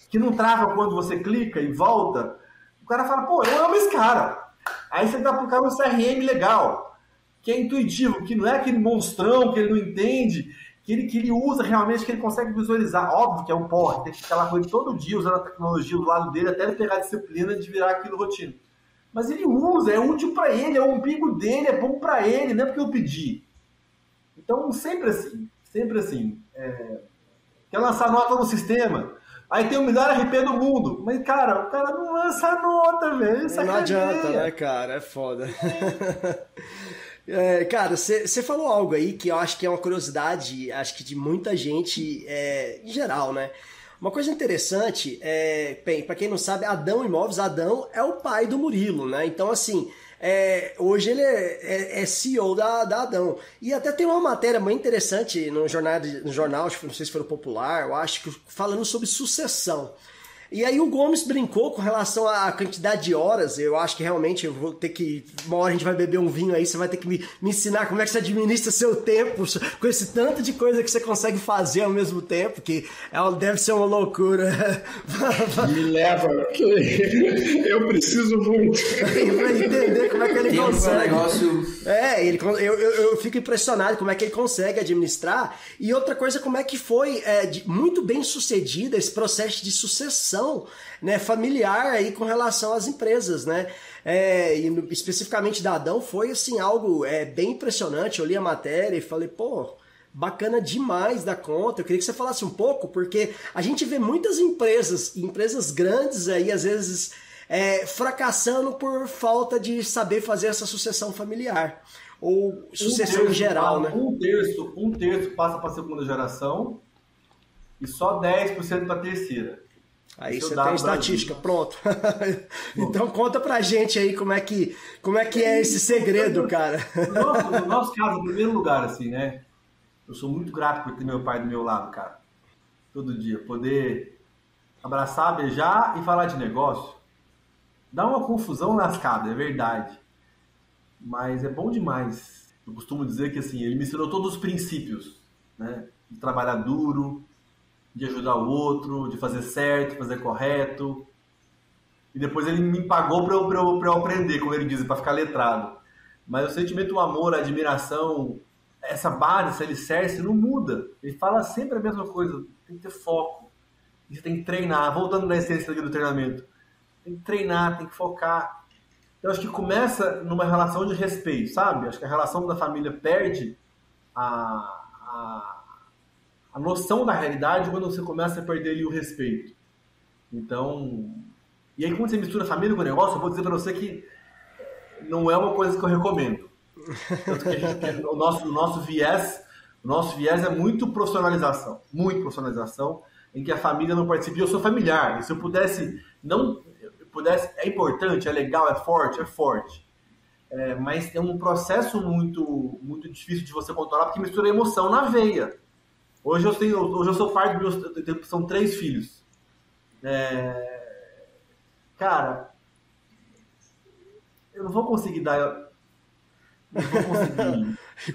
que não trava quando você clica e volta. O cara fala, pô, eu amo esse cara. Aí você dá pro cara um CRM legal, que é intuitivo, que não é aquele monstrão que ele não entende, que ele usa realmente, que ele consegue visualizar. Óbvio que é um porre, tem que ficar lá com ele todo dia, usando a tecnologia do lado dele, até ele pegar a disciplina de virar aquilo rotina. Mas ele usa, é útil para ele, é o umbigo dele, é bom para ele, não é porque eu pedi. Então, sempre assim. Quer lançar nota no sistema, aí tem o melhor RP do mundo. Mas, cara, o cara não lança nota, velho. Não adianta, né, cara? É foda. Cara, você falou algo aí que eu acho que é uma curiosidade, acho que de muita gente em geral, né? Uma coisa interessante, bem, pra quem não sabe, Adão Imóveis, Adão é o pai do Murilo, né? Então, assim, hoje ele é CEO da Adão. E até tem uma matéria muito interessante no jornal, acho que não sei se foi no Popular, eu acho que falando sobre sucessão. E aí o Gomes brincou com relação à quantidade de horas. Eu acho que realmente eu vou ter que... Uma hora a gente vai beber um vinho aí, você vai ter que me ensinar como é que você administra seu tempo com esse tanto de coisa que você consegue fazer ao mesmo tempo, que deve ser uma loucura. Me leva, eu preciso muito. Pra entender como é que ele consegue. Negócio... Eu fico impressionado como é que ele consegue administrar. E outra coisa, como é que foi muito bem sucedido esse processo de sucessão, né, familiar aí com relação às empresas, né? E especificamente da Adão foi assim algo bem impressionante. Eu li a matéria e falei, pô, bacana demais da conta. Eu queria que você falasse um pouco, porque a gente vê muitas empresas grandes aí, às vezes, fracassando por falta de saber fazer essa sucessão familiar. Ou sucessão em geral, né? Um terço passa para a segunda geração e só 10% para a terceira. Aí você tem estatística, pronto. Então conta pra gente aí como é que é esse segredo, cara. No nosso caso, em primeiro lugar, assim, né? Eu sou muito grato por ter meu pai do meu lado, cara. Todo dia. Poder abraçar, beijar e falar de negócio. Dá uma confusão lascada, é verdade. Mas é bom demais. Eu costumo dizer que, assim, ele me ensinou todos os princípios, né? De trabalhar duro, de ajudar o outro, de fazer certo, fazer correto. E depois ele me pagou para eu aprender, como ele diz, para ficar letrado. Mas o sentimento, o amor, a admiração, essa base, esse alicerce não muda. Ele fala sempre a mesma coisa. Tem que ter foco. Você tem que treinar. Voltando na essência do treinamento. Tem que treinar, tem que focar. Então acho que começa numa relação de respeito, sabe? Acho que a relação da família perde a noção da realidade quando você começa a perder ali o respeito. Então... E aí, quando você mistura família com negócio, eu vou dizer para você que não é uma coisa que eu recomendo. Tanto que o nosso viés é muito profissionalização. Muito profissionalização, em que a família não participa. E eu sou familiar. E se eu pudesse... é importante, é legal, é forte. Mas é um processo muito, muito difícil de você controlar, porque mistura emoção na veia. Hoje eu sou pai são 3 filhos. Cara, eu não vou conseguir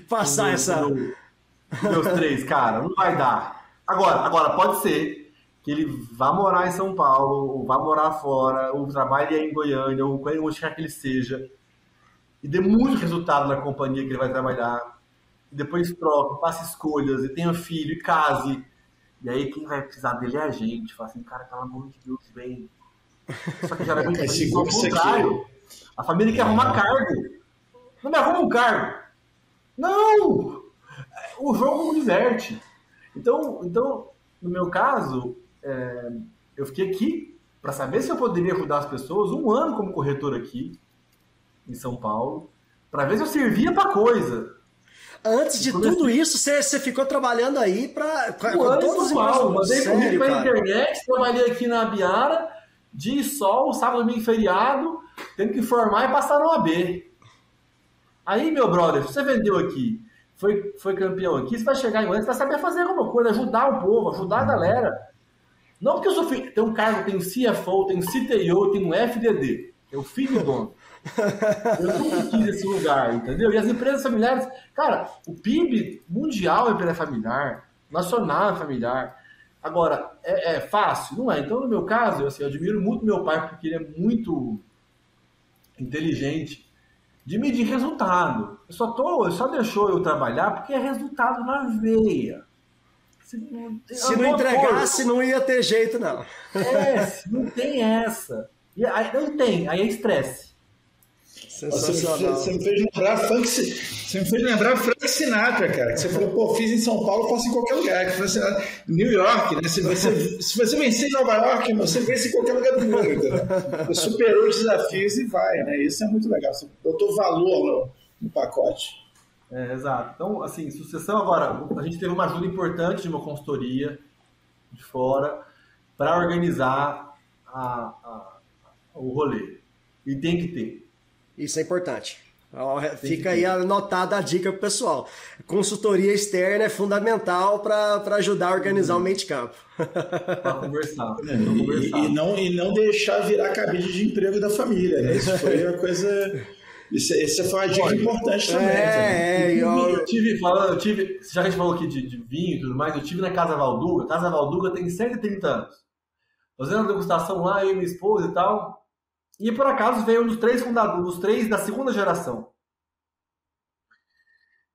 passar meus 3, cara, não vai dar. Agora pode ser que ele vá morar em São Paulo, ou vá morar fora, ou trabalhe em Goiânia, ou onde quer que ele seja, e dê muito resultado na companhia que ele vai trabalhar. E depois troca, faça escolhas, e tenha filho, e case. E aí quem vai precisar dele é a gente. Fala assim, cara, pelo amor de Deus, vem. Só que geralmente é o contrário. A família quer arrumar cargo. Não me arruma um cargo. Não! O jogo não diverte. Então no meu caso, eu fiquei aqui para saber se eu poderia ajudar as pessoas 1 ano como corretor aqui, em São Paulo, para ver se eu servia para coisa. Antes de tudo isso, você ficou trabalhando aí com todos os empresas. Mandei comigo para internet, trabalhei aqui na Abiara, dia e sol, sábado, domingo, feriado, tendo que formar e passar no AB. Aí, meu brother, você vendeu aqui, foi campeão aqui, você vai chegar em Goiânia, você vai saber fazer alguma coisa, ajudar o povo, ajudar a galera. Não porque eu sou filho, tem um cargo, tem um CFO, tem um CTO, tem um FDD. Eu filho do dono. Eu nunca quis esse lugar, entendeu? E as empresas familiares, cara, o PIB mundial é empresa familiar, nacional é familiar. Agora, é fácil? Não é. Então, no meu caso, eu admiro muito meu pai, porque ele é muito inteligente de medir resultado. Ele só deixou eu trabalhar porque é resultado na veia. Se não entregasse, não ia ter jeito, não. Não tem essa. E aí, não tem, aí é estresse. Sensacional. Você me fez lembrar Frank Sinatra, cara. Que você falou, pô, fiz em São Paulo, faço em qualquer lugar. Que Frank Sinatra, New York, né? Se você vencer em Nova York, você vence em qualquer lugar do mundo. Entendeu? Você superou os desafios e vai, né? Isso é muito legal. Você botou valor no pacote. Exato. Então, assim, sucessão agora, a gente teve uma ajuda importante de uma consultoria de fora para organizar o rolê. E tem que ter. Isso é importante. Fica aí anotada a dica pro pessoal. Consultoria externa é fundamental para ajudar a organizar o meio de campo. Para conversar. E não deixar virar cabide de emprego da família, né? Isso foi uma coisa... Isso foi uma dica importante também. Eu tive, já que a gente falou aqui de vinho e tudo mais, eu tive na Casa Valduga. A Casa Valduga tem 130 anos. Fazendo a degustação lá, eu e minha esposa e tal. E por acaso veio um dos 3 fundadores, dos 3 da segunda geração.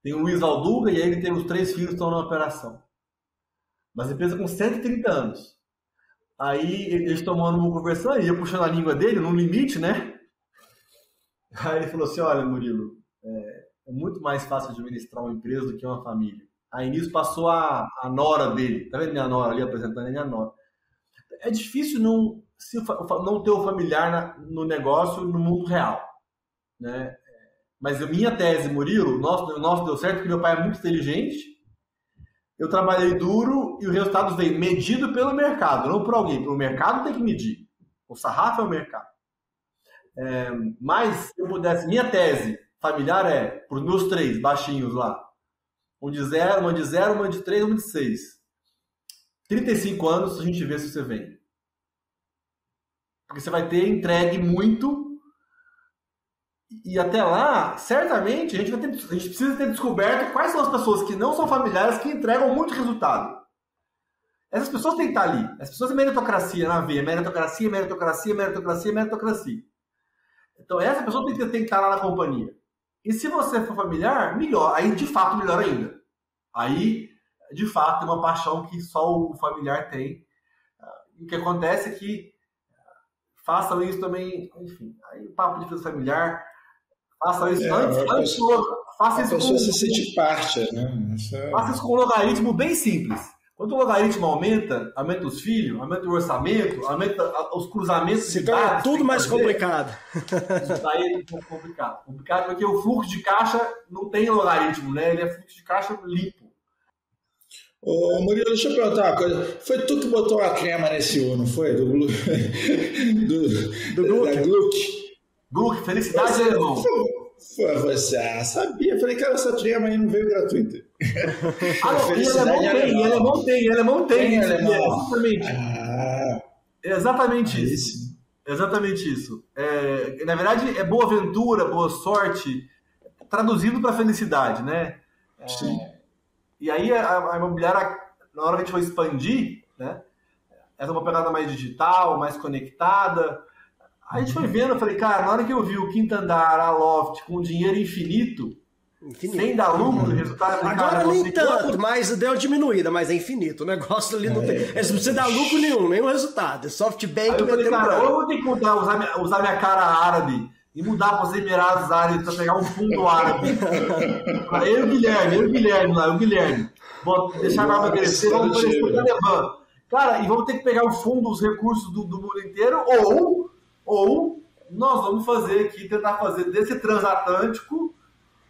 Tem o Luiz Valduga e aí ele tem os 3 filhos que estão na operação. Mas empresa com 130 anos. Aí eles tomando conversando, e eu puxando a língua dele, no limite, né? Aí ele falou assim, olha, Murilo, é muito mais fácil administrar uma empresa do que uma família. Aí nisso passou a nora dele. Tá vendo minha nora ali apresentando a minha nora? É difícil não ter o familiar no negócio, no mundo real, né? Mas a minha tese, Murilo, o nosso deu certo porque meu pai é muito inteligente, eu trabalhei duro e o resultado veio medido pelo mercado, não por alguém. Pelo mercado tem que medir. O sarrafo é o mercado. Mas se eu pudesse, minha tese familiar para os meus 3 baixinhos lá, um de 0, uma de 0, uma de 3, uma de 6. 35 anos a gente vê se você vem. Porque você vai ter entregue muito e até lá, certamente, a gente precisa ter descoberto quais são as pessoas que não são familiares que entregam muito resultado. Essas pessoas têm que estar ali. As pessoas têm meritocracia na veia. Meritocracia. Então, essa pessoa tem que estar lá na companhia. E se você for familiar, melhor. Aí, de fato, melhor ainda. Aí, de fato, é uma paixão que só o familiar tem. E o que acontece é que façam isso também, enfim. Aí, papo de empresa familiar. Façam isso antes. Faça isso com... se sente parte, né? Faça isso com um logaritmo bem simples. Quando o logaritmo aumenta os filhos, aumenta o orçamento, aumenta os cruzamentos de dados. Tudo mais complicado. Isso aí é complicado. Complicado porque o fluxo de caixa não tem logaritmo, né? Ele é fluxo de caixa limpo. Ô, Murilo, deixa eu perguntar uma coisa. Foi tu que botou a crema nesse U, não foi? Do Gluck. Gluck, felicidade, irmão. Foi você, sabia. Falei, cara, essa trema aí não veio gratuita. E alemão tem. Exatamente isso. Isso. Exatamente isso. Na verdade, é boa aventura, boa sorte, traduzido para felicidade, né? Sim. E aí, a imobiliária, na hora que a gente foi expandir, né? Essa é uma pegada mais digital, mais conectada. A gente foi vendo, eu falei, cara, na hora que eu vi o quinto andar, a loft, com dinheiro infinito. Sem dar lucro, o resultado... Agora nem tanto, mas deu diminuída, mas é infinito. O negócio ali não tem... Eles não precisam dar lucro nenhum resultado. É SoftBank... Eu falei, cara, ou eu vou ter que usar minha cara árabe e mudar para os Emirados Árabes para pegar um fundo árabe. Eu e o Guilherme. Vou deixar a barba crescer, vamos fazer isso levando. Cara, e vamos ter que pegar o fundo, os recursos do mundo inteiro, ou nós vamos tentar fazer desse transatlântico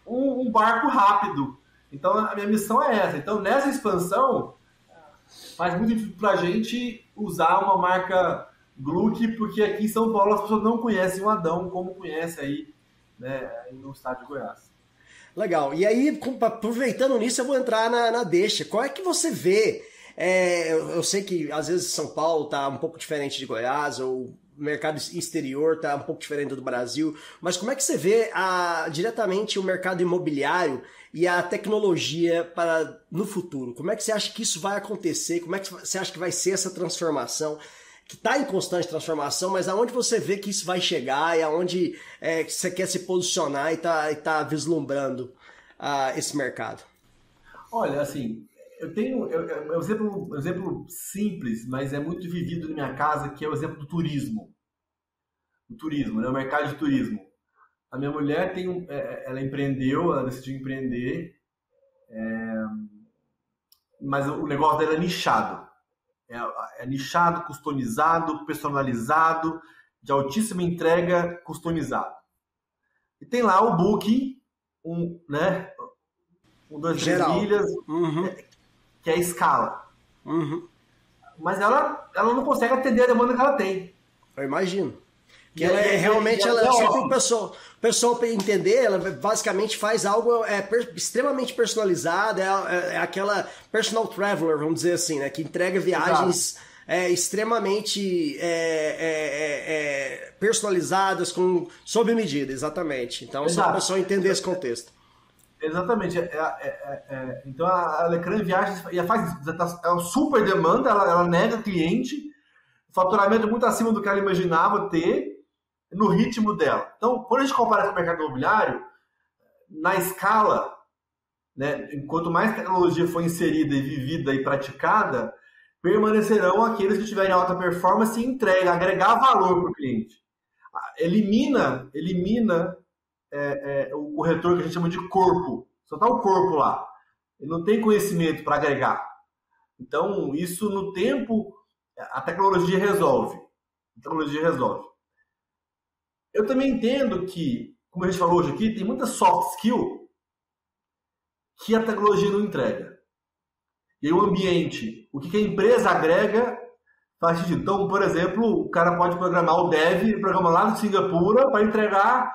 um barco rápido. Então, a minha missão é essa. Então, nessa expansão, faz muito difícil para a gente usar uma marca Gluck, porque aqui em São Paulo as pessoas não conhecem o Adão como conhece aí, né, no estado de Goiás. Legal. E aí, aproveitando nisso, eu vou entrar na deixa. Qual é que você vê? Eu sei que às vezes São Paulo tá um pouco diferente de Goiás, ou o mercado exterior tá um pouco diferente do Brasil, mas como é que você vê diretamente o mercado imobiliário e a tecnologia no futuro? Como é que você acha que isso vai acontecer? Como é que você acha que vai ser essa transformação? Que está em constante transformação, mas aonde você vê que isso vai chegar e aonde você quer se posicionar e tá vislumbrando esse mercado? Olha, assim, eu tenho um exemplo simples, mas é muito vivido na minha casa, que é o exemplo do turismo. O turismo, né? O mercado de turismo. A minha mulher ela empreendeu, ela decidiu empreender, mas o negócio dela é nichado. É nichado, customizado, personalizado, de altíssima entrega, customizado. E tem lá o Booking, né? 2, 3 milhas, que é a escala. Uhum. Mas ela não consegue atender a demanda que ela tem. Eu imagino. Que ela realmente, ela só para o pessoal entender, ela basicamente faz algo extremamente personalizado, é aquela personal traveler, vamos dizer assim, né, que entrega viagens extremamente personalizadas, sob medida, exatamente. Então, só para o pessoal entender esse contexto. Exatamente. Então, a Lecran Viagens faz isso. É uma super demanda, ela nega cliente, faturamento muito acima do que ela imaginava ter, no ritmo dela. Então, quando a gente compara com o mercado imobiliário, na escala, né, enquanto mais tecnologia for inserida e vivida e praticada, permanecerão aqueles que tiverem alta performance e entrega, agregar valor para o cliente. Elimina o corretor que a gente chama de corpo. Só está o corpo lá. Ele não tem conhecimento para agregar. Então, isso no tempo, a tecnologia resolve. Eu também entendo que, como a gente falou hoje aqui, tem muita soft skill que a tecnologia não entrega. E o ambiente, o que a empresa agrega, faz sentido. Então, por exemplo, o cara pode programar o dev, programa lá de Singapura para entregar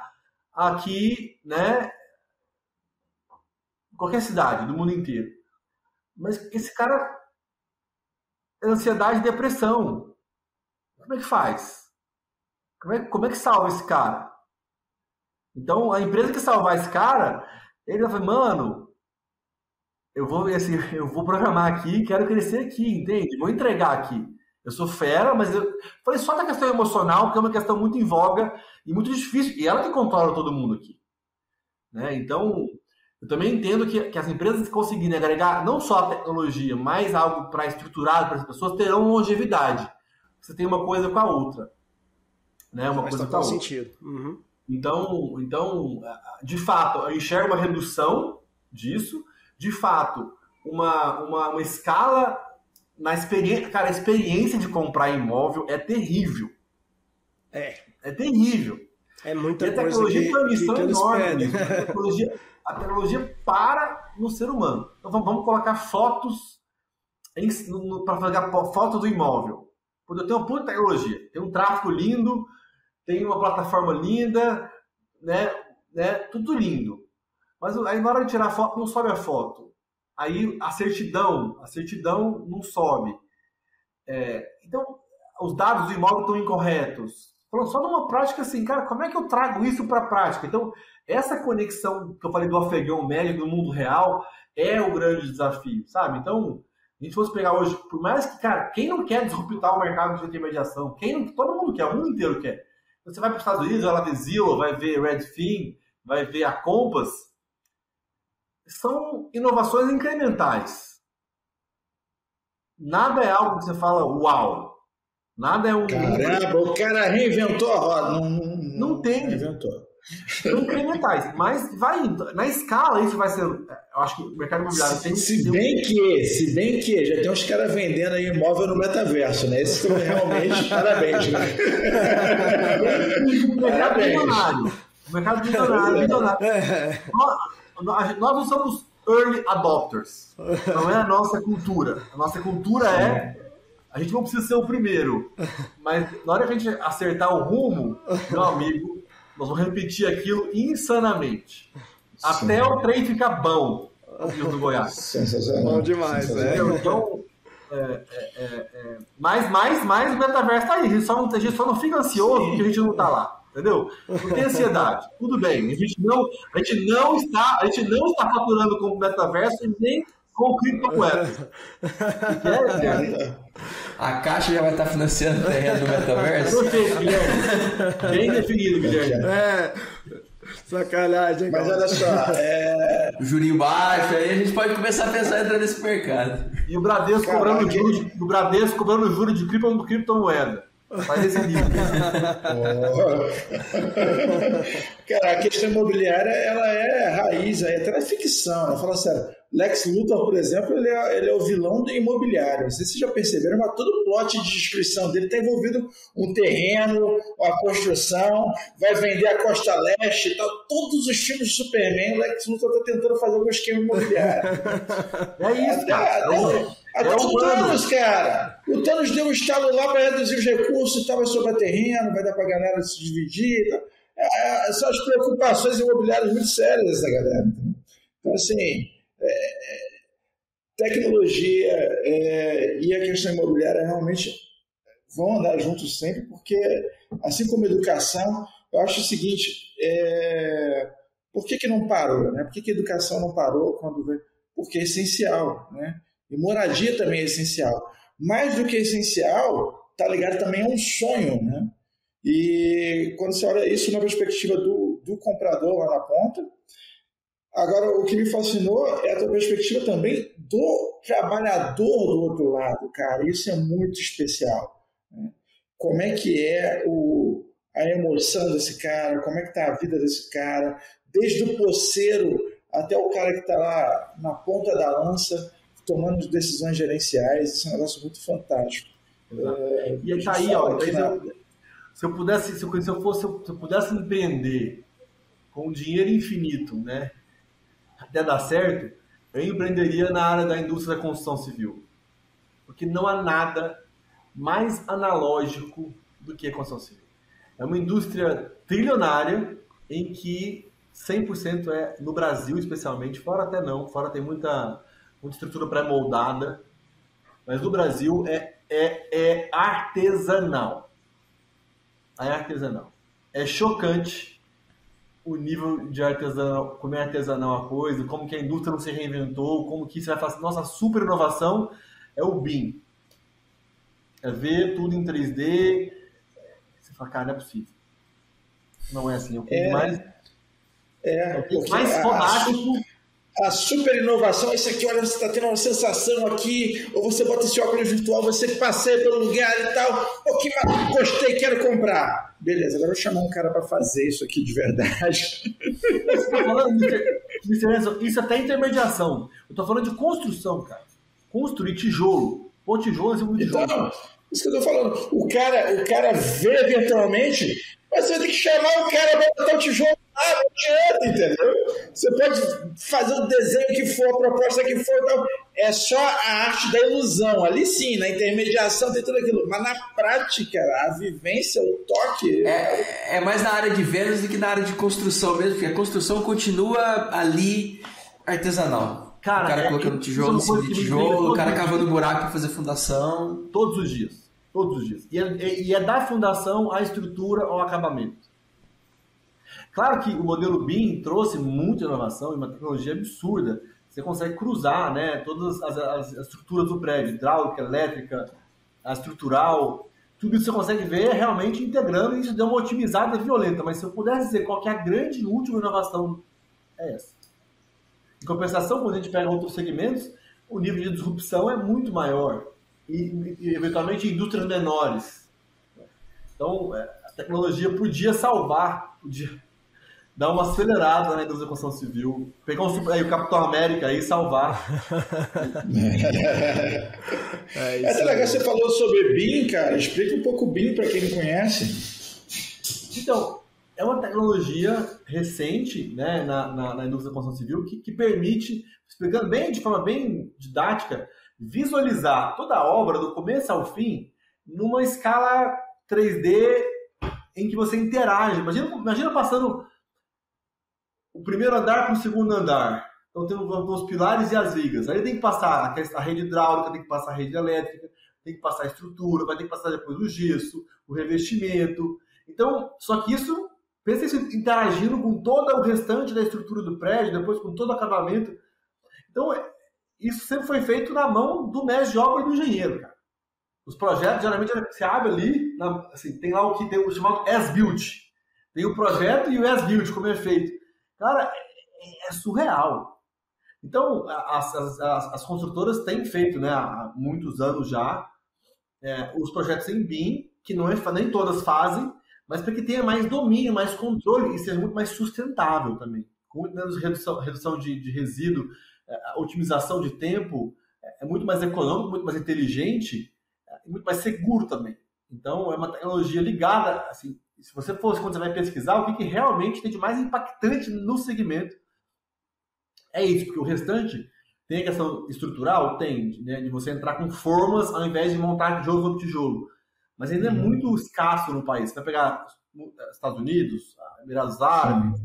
aqui, né, em qualquer cidade do mundo inteiro. Mas esse cara é ansiedade e depressão. Como é que faz? Como é que salva esse cara? Então, a empresa que salvar esse cara, ele vai falar, mano, eu vou programar aqui, quero crescer aqui, entende? Vou entregar aqui. Eu sou fera, mas eu falei só da questão emocional, porque é uma questão muito em voga e muito difícil. E ela que controla todo mundo aqui. Né? Então, eu também entendo que as empresas que conseguirem agregar não só a tecnologia, mas algo para estruturar para as pessoas, terão longevidade. Você tem uma coisa com a outra. Né? Uma Faz coisa total com a outra. sentido. Uhum. Então, de fato, eu enxergo uma redução disso. De fato, uma escala na experiência. Cara, a experiência de comprar imóvel é terrível. É terrível. É muita e a tecnologia tem uma missão enorme. Pedem. A tecnologia para no ser humano. Então, vamos colocar fotos para fazer foto do imóvel. Quando eu tenho uma puta tecnologia, tem um tráfego lindo, tem uma plataforma linda, né, tudo lindo. Mas aí na hora de tirar a foto, não sobe a foto. Aí a certidão não sobe. Então, os dados do imóvel estão incorretos. Só numa prática assim, cara, como é que eu trago isso para a prática? Então, essa conexão que eu falei do afegão médio, do mundo real, é o grande desafio, sabe? Então, a gente fosse pegar hoje, por mais que, cara, quem não quer disruptar o mercado de intermediação? Todo mundo quer, o mundo inteiro quer. Você vai para os Estados Unidos, vai lá ver Zillow, vai ver Redfin, vai ver a Compass. São inovações incrementais. Nada é algo que você fala, uau. Nada é um... Caramba, o cara reinventou a roda. Não tem. Reinventou. São incrementais. Mas vai na escala, isso vai ser... Eu acho que o mercado imobiliário tem... Se bem que já tem uns caras vendendo aí imóvel no metaverso, né? Esse foi realmente parabéns, né? O mercado milionário. O mercado milionário. Nós não somos early adopters. Não é a nossa cultura. A nossa cultura é... A gente não precisa ser o primeiro. Mas na hora que a gente acertar o rumo, meu amigo, nós vamos repetir aquilo insanamente. até o trem ficar bom, do Goiás. Sensacional. Bom demais, Sensacional. Então, mas o metaverso tá aí. A gente só não fica ansioso porque a gente não tá lá. Entendeu? Não tem ansiedade. Tudo bem. A gente não está faturando com o metaverso e nem com criptomoedas. A Caixa já vai estar financiando o terreno do metaverso? Perfeito, Guilherme. Bem definido, Guilherme. Sacanagem, Mas cara. olha só, O jurinho baixo, aí a gente pode começar a pensar em entrar nesse mercado. E o Bradesco cobrando juros de criptomoeda. Faz esse nível. cara, a questão imobiliária, ela é raiz, aí até na ficção, né? Fala sério, Lex Luthor, por exemplo, ele é o vilão do imobiliário. Não sei se vocês já perceberam, mas todo o plot de descrição dele está envolvido um terreno, uma construção, vai vender a Costa Leste e tal. Todos os filmes de Superman, o Lex Luthor está tentando fazer algum esquema imobiliário. É isso, cara. Até o Thanos, cara. O Thanos deu um estalo lá para reduzir os recursos e tal, vai sobrar terreno, vai dar para a galera se dividir. São as preocupações imobiliárias muito sérias dessa galera. Então, assim, tecnologia e a questão imobiliária realmente vão andar juntos sempre, porque, assim como educação, eu acho o seguinte, por que não parou? Né? Por que a educação não parou quando veio? Porque é essencial, né? E moradia também é essencial. Mais do que essencial, está ligado também a um sonho, né? E quando você olha isso na perspectiva do comprador lá na ponta, agora o que me fascinou é a tua perspectiva também do trabalhador do outro lado, cara. Isso é muito especial, né? Como é que é a emoção desse cara, como é que está a vida desse cara, desde o poceiro até o cara que está lá na ponta da lança, tomando decisões gerenciais. Isso é um negócio muito fantástico. E aí tá aí, ó. Se eu pudesse empreender com dinheiro infinito, né, até dar certo, eu empreenderia na área da indústria da construção civil. Porque não há nada mais analógico do que a construção civil. É uma indústria trilionária em que 100% no Brasil, especialmente, fora até não, fora tem muita estrutura pré-moldada, mas no Brasil é artesanal. É artesanal. É chocante o nível de artesanal, como é artesanal a coisa, como que a indústria não se reinventou, como que isso vai fazer. Nossa super inovação é o BIM. É ver tudo em 3D. Você fala, cara, não é possível. Não é assim. O que mais fodástico. A super inovação, isso aqui, olha, você está tendo uma sensação aqui, ou você bota esse óculos virtual, você passeia pelo lugar e tal, que gostei, quero comprar. Beleza, agora eu vou chamar um cara para fazer isso aqui de verdade. Você tá falando, Mr. Enzo, isso até é intermediação. Eu tô falando de construção, cara. Construir tijolo. Pô, tijolo, assim, muito tijolo. Então, isso que eu tô falando. O cara vê virtualmente, mas você vai ter que chamar o cara para botar o tijolo. Não adianta, entendeu? Você pode fazer o desenho que for, a proposta que for, não. É só a arte da ilusão. Ali sim, na intermediação tem tudo aquilo. Mas na prática, a vivência, o toque... É mais na área de vendas do que na área de construção mesmo, porque a construção continua ali artesanal. Cara, o cara colocando tijolo em cima de tijolo, o cara cavando buraco para fazer fundação. Todos os dias. Todos os dias. E é da fundação à estrutura ao acabamento. Claro que o modelo BIM trouxe muita inovação e uma tecnologia absurda. Você consegue cruzar, né, todas as estruturas do prédio, hidráulica, elétrica, a estrutural, tudo isso você consegue ver realmente integrando e isso deu uma otimizada violenta. Mas se eu pudesse dizer qual que é a grande e última inovação, é essa. Em compensação, quando a gente pega outros segmentos, o nível de disrupção é muito maior e eventualmente indústrias menores. Então, a tecnologia podia salvar, podia dar uma acelerada na indústria da construção civil, pegar o Capitão América aí e salvar. É até legal, você falou sobre BIM, cara. Explica um pouco o BIM para quem não conhece. Então, é uma tecnologia recente, né, na indústria da construção civil que permite, explicando de forma bem didática, visualizar toda a obra do começo ao fim numa escala 3D em que você interage. Imagina passando o primeiro andar para o segundo andar. Então tem os pilares e as vigas. Aí tem que passar a rede hidráulica, tem que passar a rede elétrica, tem que passar a estrutura, vai ter que passar depois o gesso, o revestimento. Então, só que isso, pensa isso interagindo com todo o restante da estrutura do prédio, depois com todo o acabamento. Então, isso sempre foi feito na mão do mestre de obra e do engenheiro, cara. Os projetos, geralmente, você abre ali, assim, tem lá o que tem o chamado as-built. Tem o projeto e o as-built, como é feito. Cara, é surreal. Então, as construtoras têm feito, né, há muitos anos já, os projetos em BIM, que nem todas fazem, mas para que tenha mais domínio, mais controle e seja muito mais sustentável também. Com muito menos redução de resíduo, otimização de tempo, é muito mais econômico, muito mais inteligente e muito mais seguro também. Então, é uma tecnologia ligada, assim, se você fosse, quando você vai pesquisar, o que realmente tem de mais impactante no segmento, é isso, porque o restante tem a questão estrutural, tem, né, de você entrar com formas ao invés de montar tijolo sobre tijolo. Mas ainda é muito escasso no país. Você vai pegar Estados Unidos, Emirados Árabes,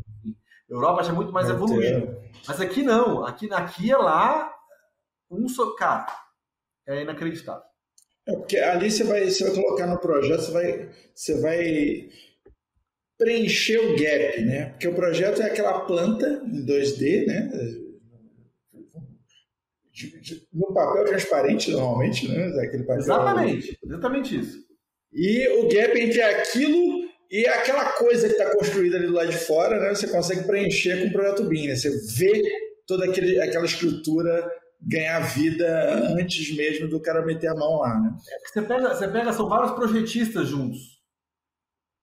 Europa já é muito mais evoluído. Mas aqui não. Aqui é lá, cara, é inacreditável. Porque ali você vai colocar no projeto, você vai preencher o gap, né? Porque o projeto é aquela planta em 2D, né? No papel transparente, normalmente, né? Aquele papel... Exatamente isso. E o gap entre aquilo e aquela coisa que está construída ali do lado de fora, né? Você consegue preencher com o projeto BIM, né? Você vê toda aquela estrutura ganhar vida antes mesmo do cara meter a mão lá, né? Você pega, são vários projetistas juntos.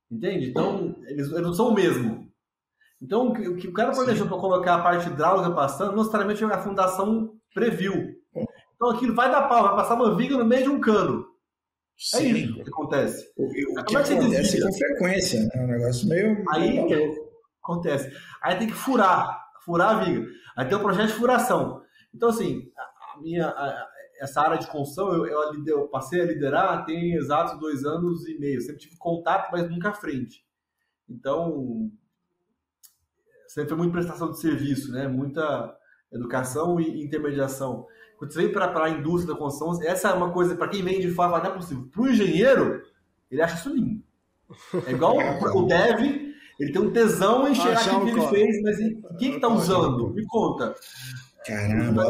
Entende? Então, eles não são o mesmo. Então, o que o cara planejou para colocar a parte hidráulica passando, não necessariamente a fundação previu. Então, aquilo vai dar pau, vai passar uma viga no meio de um cano. É isso que acontece. O que acontece com frequência, né? É um negócio meio... Aí, acontece. Aí tem que furar a viga. Aí tem o projeto de furação. Então, assim, essa área de construção, eu passei a liderar tem exatos 2 anos e meio. Eu sempre tive contato, mas nunca à frente. Então, sempre foi muita prestação de serviço, né? Muita educação e intermediação. Quando você vem para a indústria da construção, essa é uma coisa, para quem vem de fora, não é possível. Para o engenheiro, ele acha isso lindo. É igual o dev, ele tem um tesão em enxergar o que ele fez, mas o que está usando? Me conta. Caramba,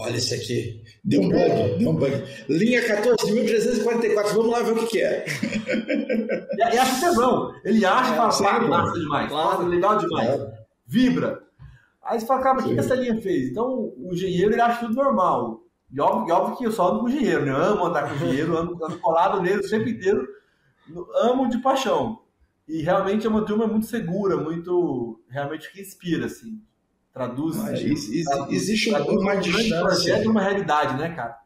olha isso aqui. Deu um bug. Linha 14.344, vamos lá ver o que é. E acha tesão. Ele acha e fala, massa demais, claro, legal demais. Vibra. Aí você fala, cara, mas o que essa linha fez? Então, o engenheiro, ele acha tudo normal. E óbvio que eu só ando com o engenheiro, né? Eu amo andar com o engenheiro, ando colado nele o tempo inteiro. Amo de paixão. E realmente é uma turma muito segura, realmente que inspira, assim. Traduz. Existe uma distância. Projeto é uma realidade, né, cara?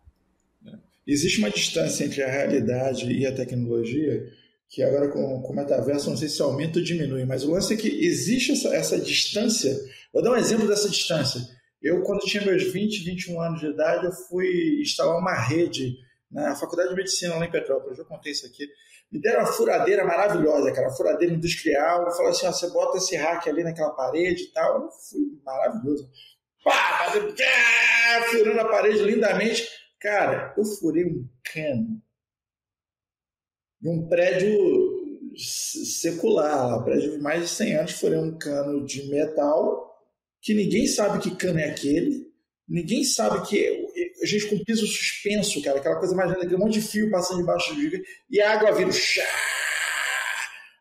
Existe uma distância entre a realidade e a tecnologia, que agora com o metaverso, não sei se aumenta ou diminui, mas o lance é que existe essa distância. Vou dar um exemplo dessa distância. Eu, quando tinha meus 20, 21 anos de idade, eu fui instalar uma rede na Faculdade de Medicina lá em Petrópolis. Eu já contei isso aqui. Me deram uma furadeira maravilhosa, cara, uma furadeira industrial. Eu falei assim, ó, você bota esse rack ali naquela parede e tal. Eu fui maravilhoso. Pá, furando a parede lindamente. Cara, eu furei um cano de um prédio secular, um prédio de mais de 100 anos, furei um cano de metal, que ninguém sabe que cano é aquele, ninguém sabe que... A gente com piso suspenso, cara, aquela coisa mais linda, um monte de fio passando debaixo do giga, e a água vira...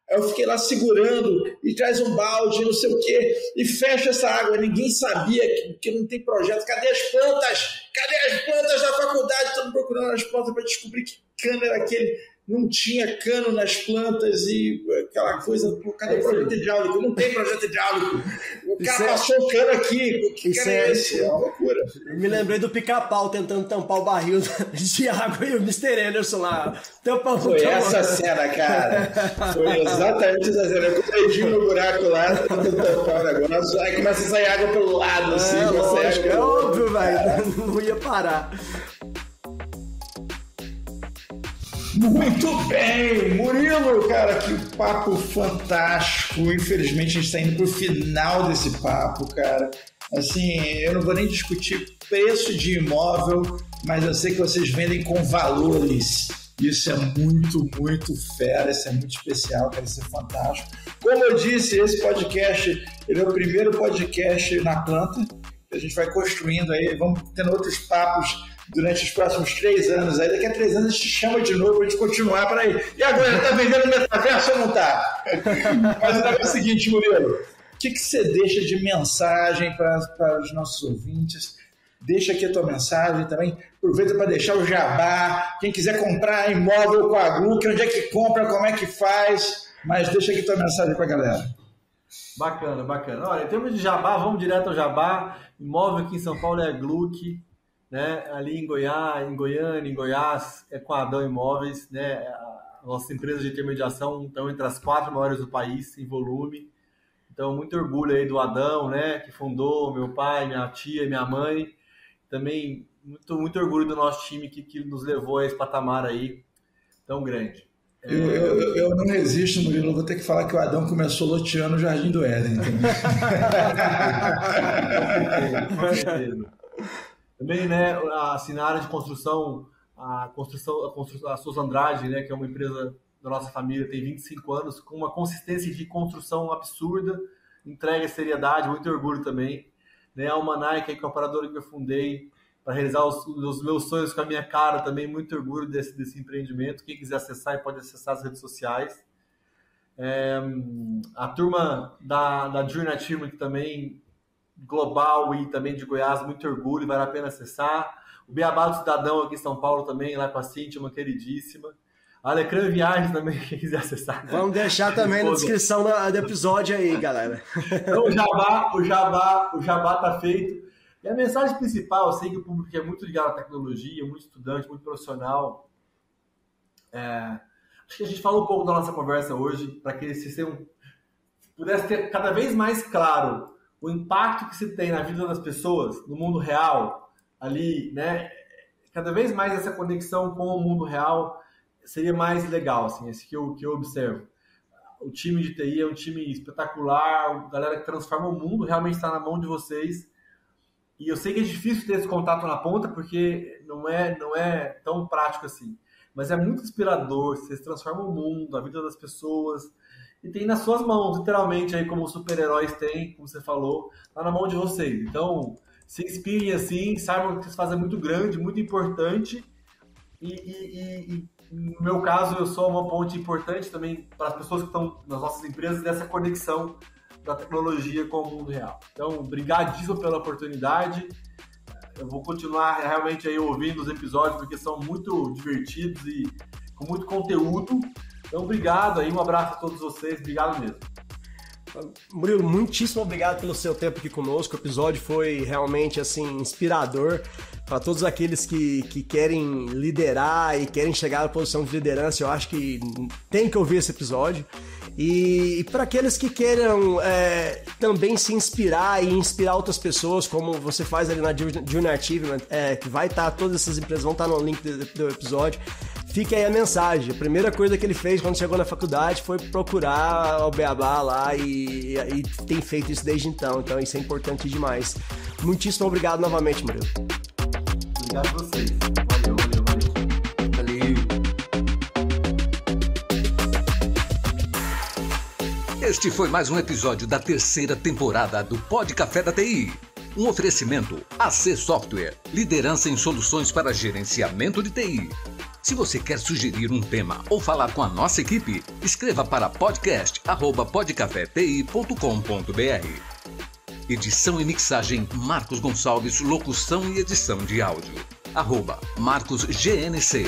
Aí eu fiquei lá segurando, e traz um balde, não sei o quê, e fecha essa água. Ninguém sabia que não tem projeto. Cadê as plantas? Cadê as plantas da faculdade? Estamos procurando as plantas para descobrir que cano era aquele. Não tinha cano nas plantas e aquela coisa, pô, cadê o projeto hidráulico? Não tem projeto hidráulico. O cara passou o cano aqui. Que cano é esse? É uma loucura. Eu me lembrei do Pica-Pau tentando tampar o barril de água e o Mr. Anderson lá. Foi essa cena, cara. Foi exatamente essa cena. Eu com o dedinho no buraco lá, tentando tampar o negócio. Aí começa a sair água pelo lado, assim. Lógico, é óbvio, velho. Não ia parar. Muito bem, Murilo, cara, que papo fantástico. fantástico. Infelizmente, a gente está indo para o final desse papo, cara. Assim, eu não vou nem discutir preço de imóvel, mas eu sei que vocês vendem com valores. Isso é muito, muito fera, isso é muito especial, cara, isso é fantástico. Como eu disse, esse podcast, ele é o primeiro podcast na planta, que a gente vai construindo aí, vamos tendo outros papos durante os próximos 3 anos. Aí daqui a 3 anos a gente chama de novo pra gente continuar por aí. E agora, tá vendendo metaverso ou não tá? Mas o negócio é o seguinte, Murilo, o que você deixa de mensagem para os nossos ouvintes? Deixa aqui a tua mensagem também. Aproveita para deixar o jabá. Quem quiser comprar imóvel com a Gluck, onde é que compra, como é que faz? Mas deixa aqui a tua mensagem para a galera. Bacana, bacana. Olha, em termos de jabá, vamos direto ao jabá. Imóvel aqui em São Paulo é a Gluck, né? Ali em Goiânia, em Goiás, é com a Adão Imóveis, né? Nossas empresas de intermediação estão entre as 4 maiores do país em volume. Então, muito orgulho aí do Adão, né? Que fundou, meu pai, minha tia, minha mãe. Também muito orgulho do nosso time que nos levou a esse patamar aí tão grande. Eu não resisto, Murilo, vou ter que falar que o Adão começou loteando o Jardim do Éden. Com certeza. Também, né, assim, na área de construção, a Souza Andrade, né, que é uma empresa da nossa família, tem 25 anos, com uma consistência de construção absurda, entrega e seriedade, muito orgulho também. Né, a Almanai, que é a incorporadora que eu fundei para realizar os meus sonhos com a minha cara também, muito orgulho desse empreendimento. Quem quiser acessar, pode acessar as redes sociais. A turma da Journey Team, que também global e também de Goiás, muito orgulho, vale a pena acessar. O Beabá do Cidadão aqui em São Paulo também, lá com a Cíntia, uma queridíssima. A Alecrã Viagens também, quem quiser acessar. Vamos deixar também na descrição do episódio aí, galera. Então o jabá tá feito. E a mensagem principal, eu sei que o público é muito ligado à tecnologia, muito estudante, muito profissional. Acho que a gente falou um pouco da nossa conversa hoje, para que esse pudesse ter cada vez mais claro o impacto que se tem na vida das pessoas, no mundo real, ali, né? Cada vez mais essa conexão com o mundo real seria mais legal, assim, esse que eu observo. O time de TI é um time espetacular, a galera que transforma o mundo realmente está na mão de vocês. E eu sei que é difícil ter esse contato na ponta, porque não é tão prático assim. Mas é muito inspirador, vocês transformam o mundo, a vida das pessoas, e tem nas suas mãos, literalmente, aí como os super-heróis têm, como você falou, tá na mão de vocês. Então, se inspirem assim, saibam que vocês fazem muito grande, muito importante, e no meu caso, eu sou uma ponte importante também para as pessoas que estão nas nossas empresas, dessa conexão da tecnologia com o mundo real. Então, obrigadíssimo pela oportunidade. Eu vou continuar realmente aí ouvindo os episódios, porque são muito divertidos e com muito conteúdo. Então, obrigado aí, um abraço a todos vocês, obrigado mesmo. Murilo, muitíssimo obrigado pelo seu tempo aqui conosco. O episódio foi realmente assim inspirador para todos aqueles que querem liderar e querem chegar à posição de liderança. Eu acho que tem que ouvir esse episódio. E para aqueles que queiram também se inspirar e inspirar outras pessoas, como você faz ali na Junior Achievement, que vai estar, todas essas empresas vão estar no link do episódio. Fica aí a mensagem. A primeira coisa que ele fez quando chegou na faculdade foi procurar o Beabá lá e tem feito isso desde então. Então isso é importante demais. Muitíssimo obrigado novamente, Murilo. Obrigado a vocês. Valeu. Este foi mais um episódio da 3ª temporada do Pod Café da TI. Um oferecimento AC Software, liderança em soluções para gerenciamento de TI. Se você quer sugerir um tema ou falar com a nossa equipe, escreva para podcast@podcafeti.com.br. Edição e mixagem Marcos Gonçalves, locução e edição de áudio @MarcosGNC.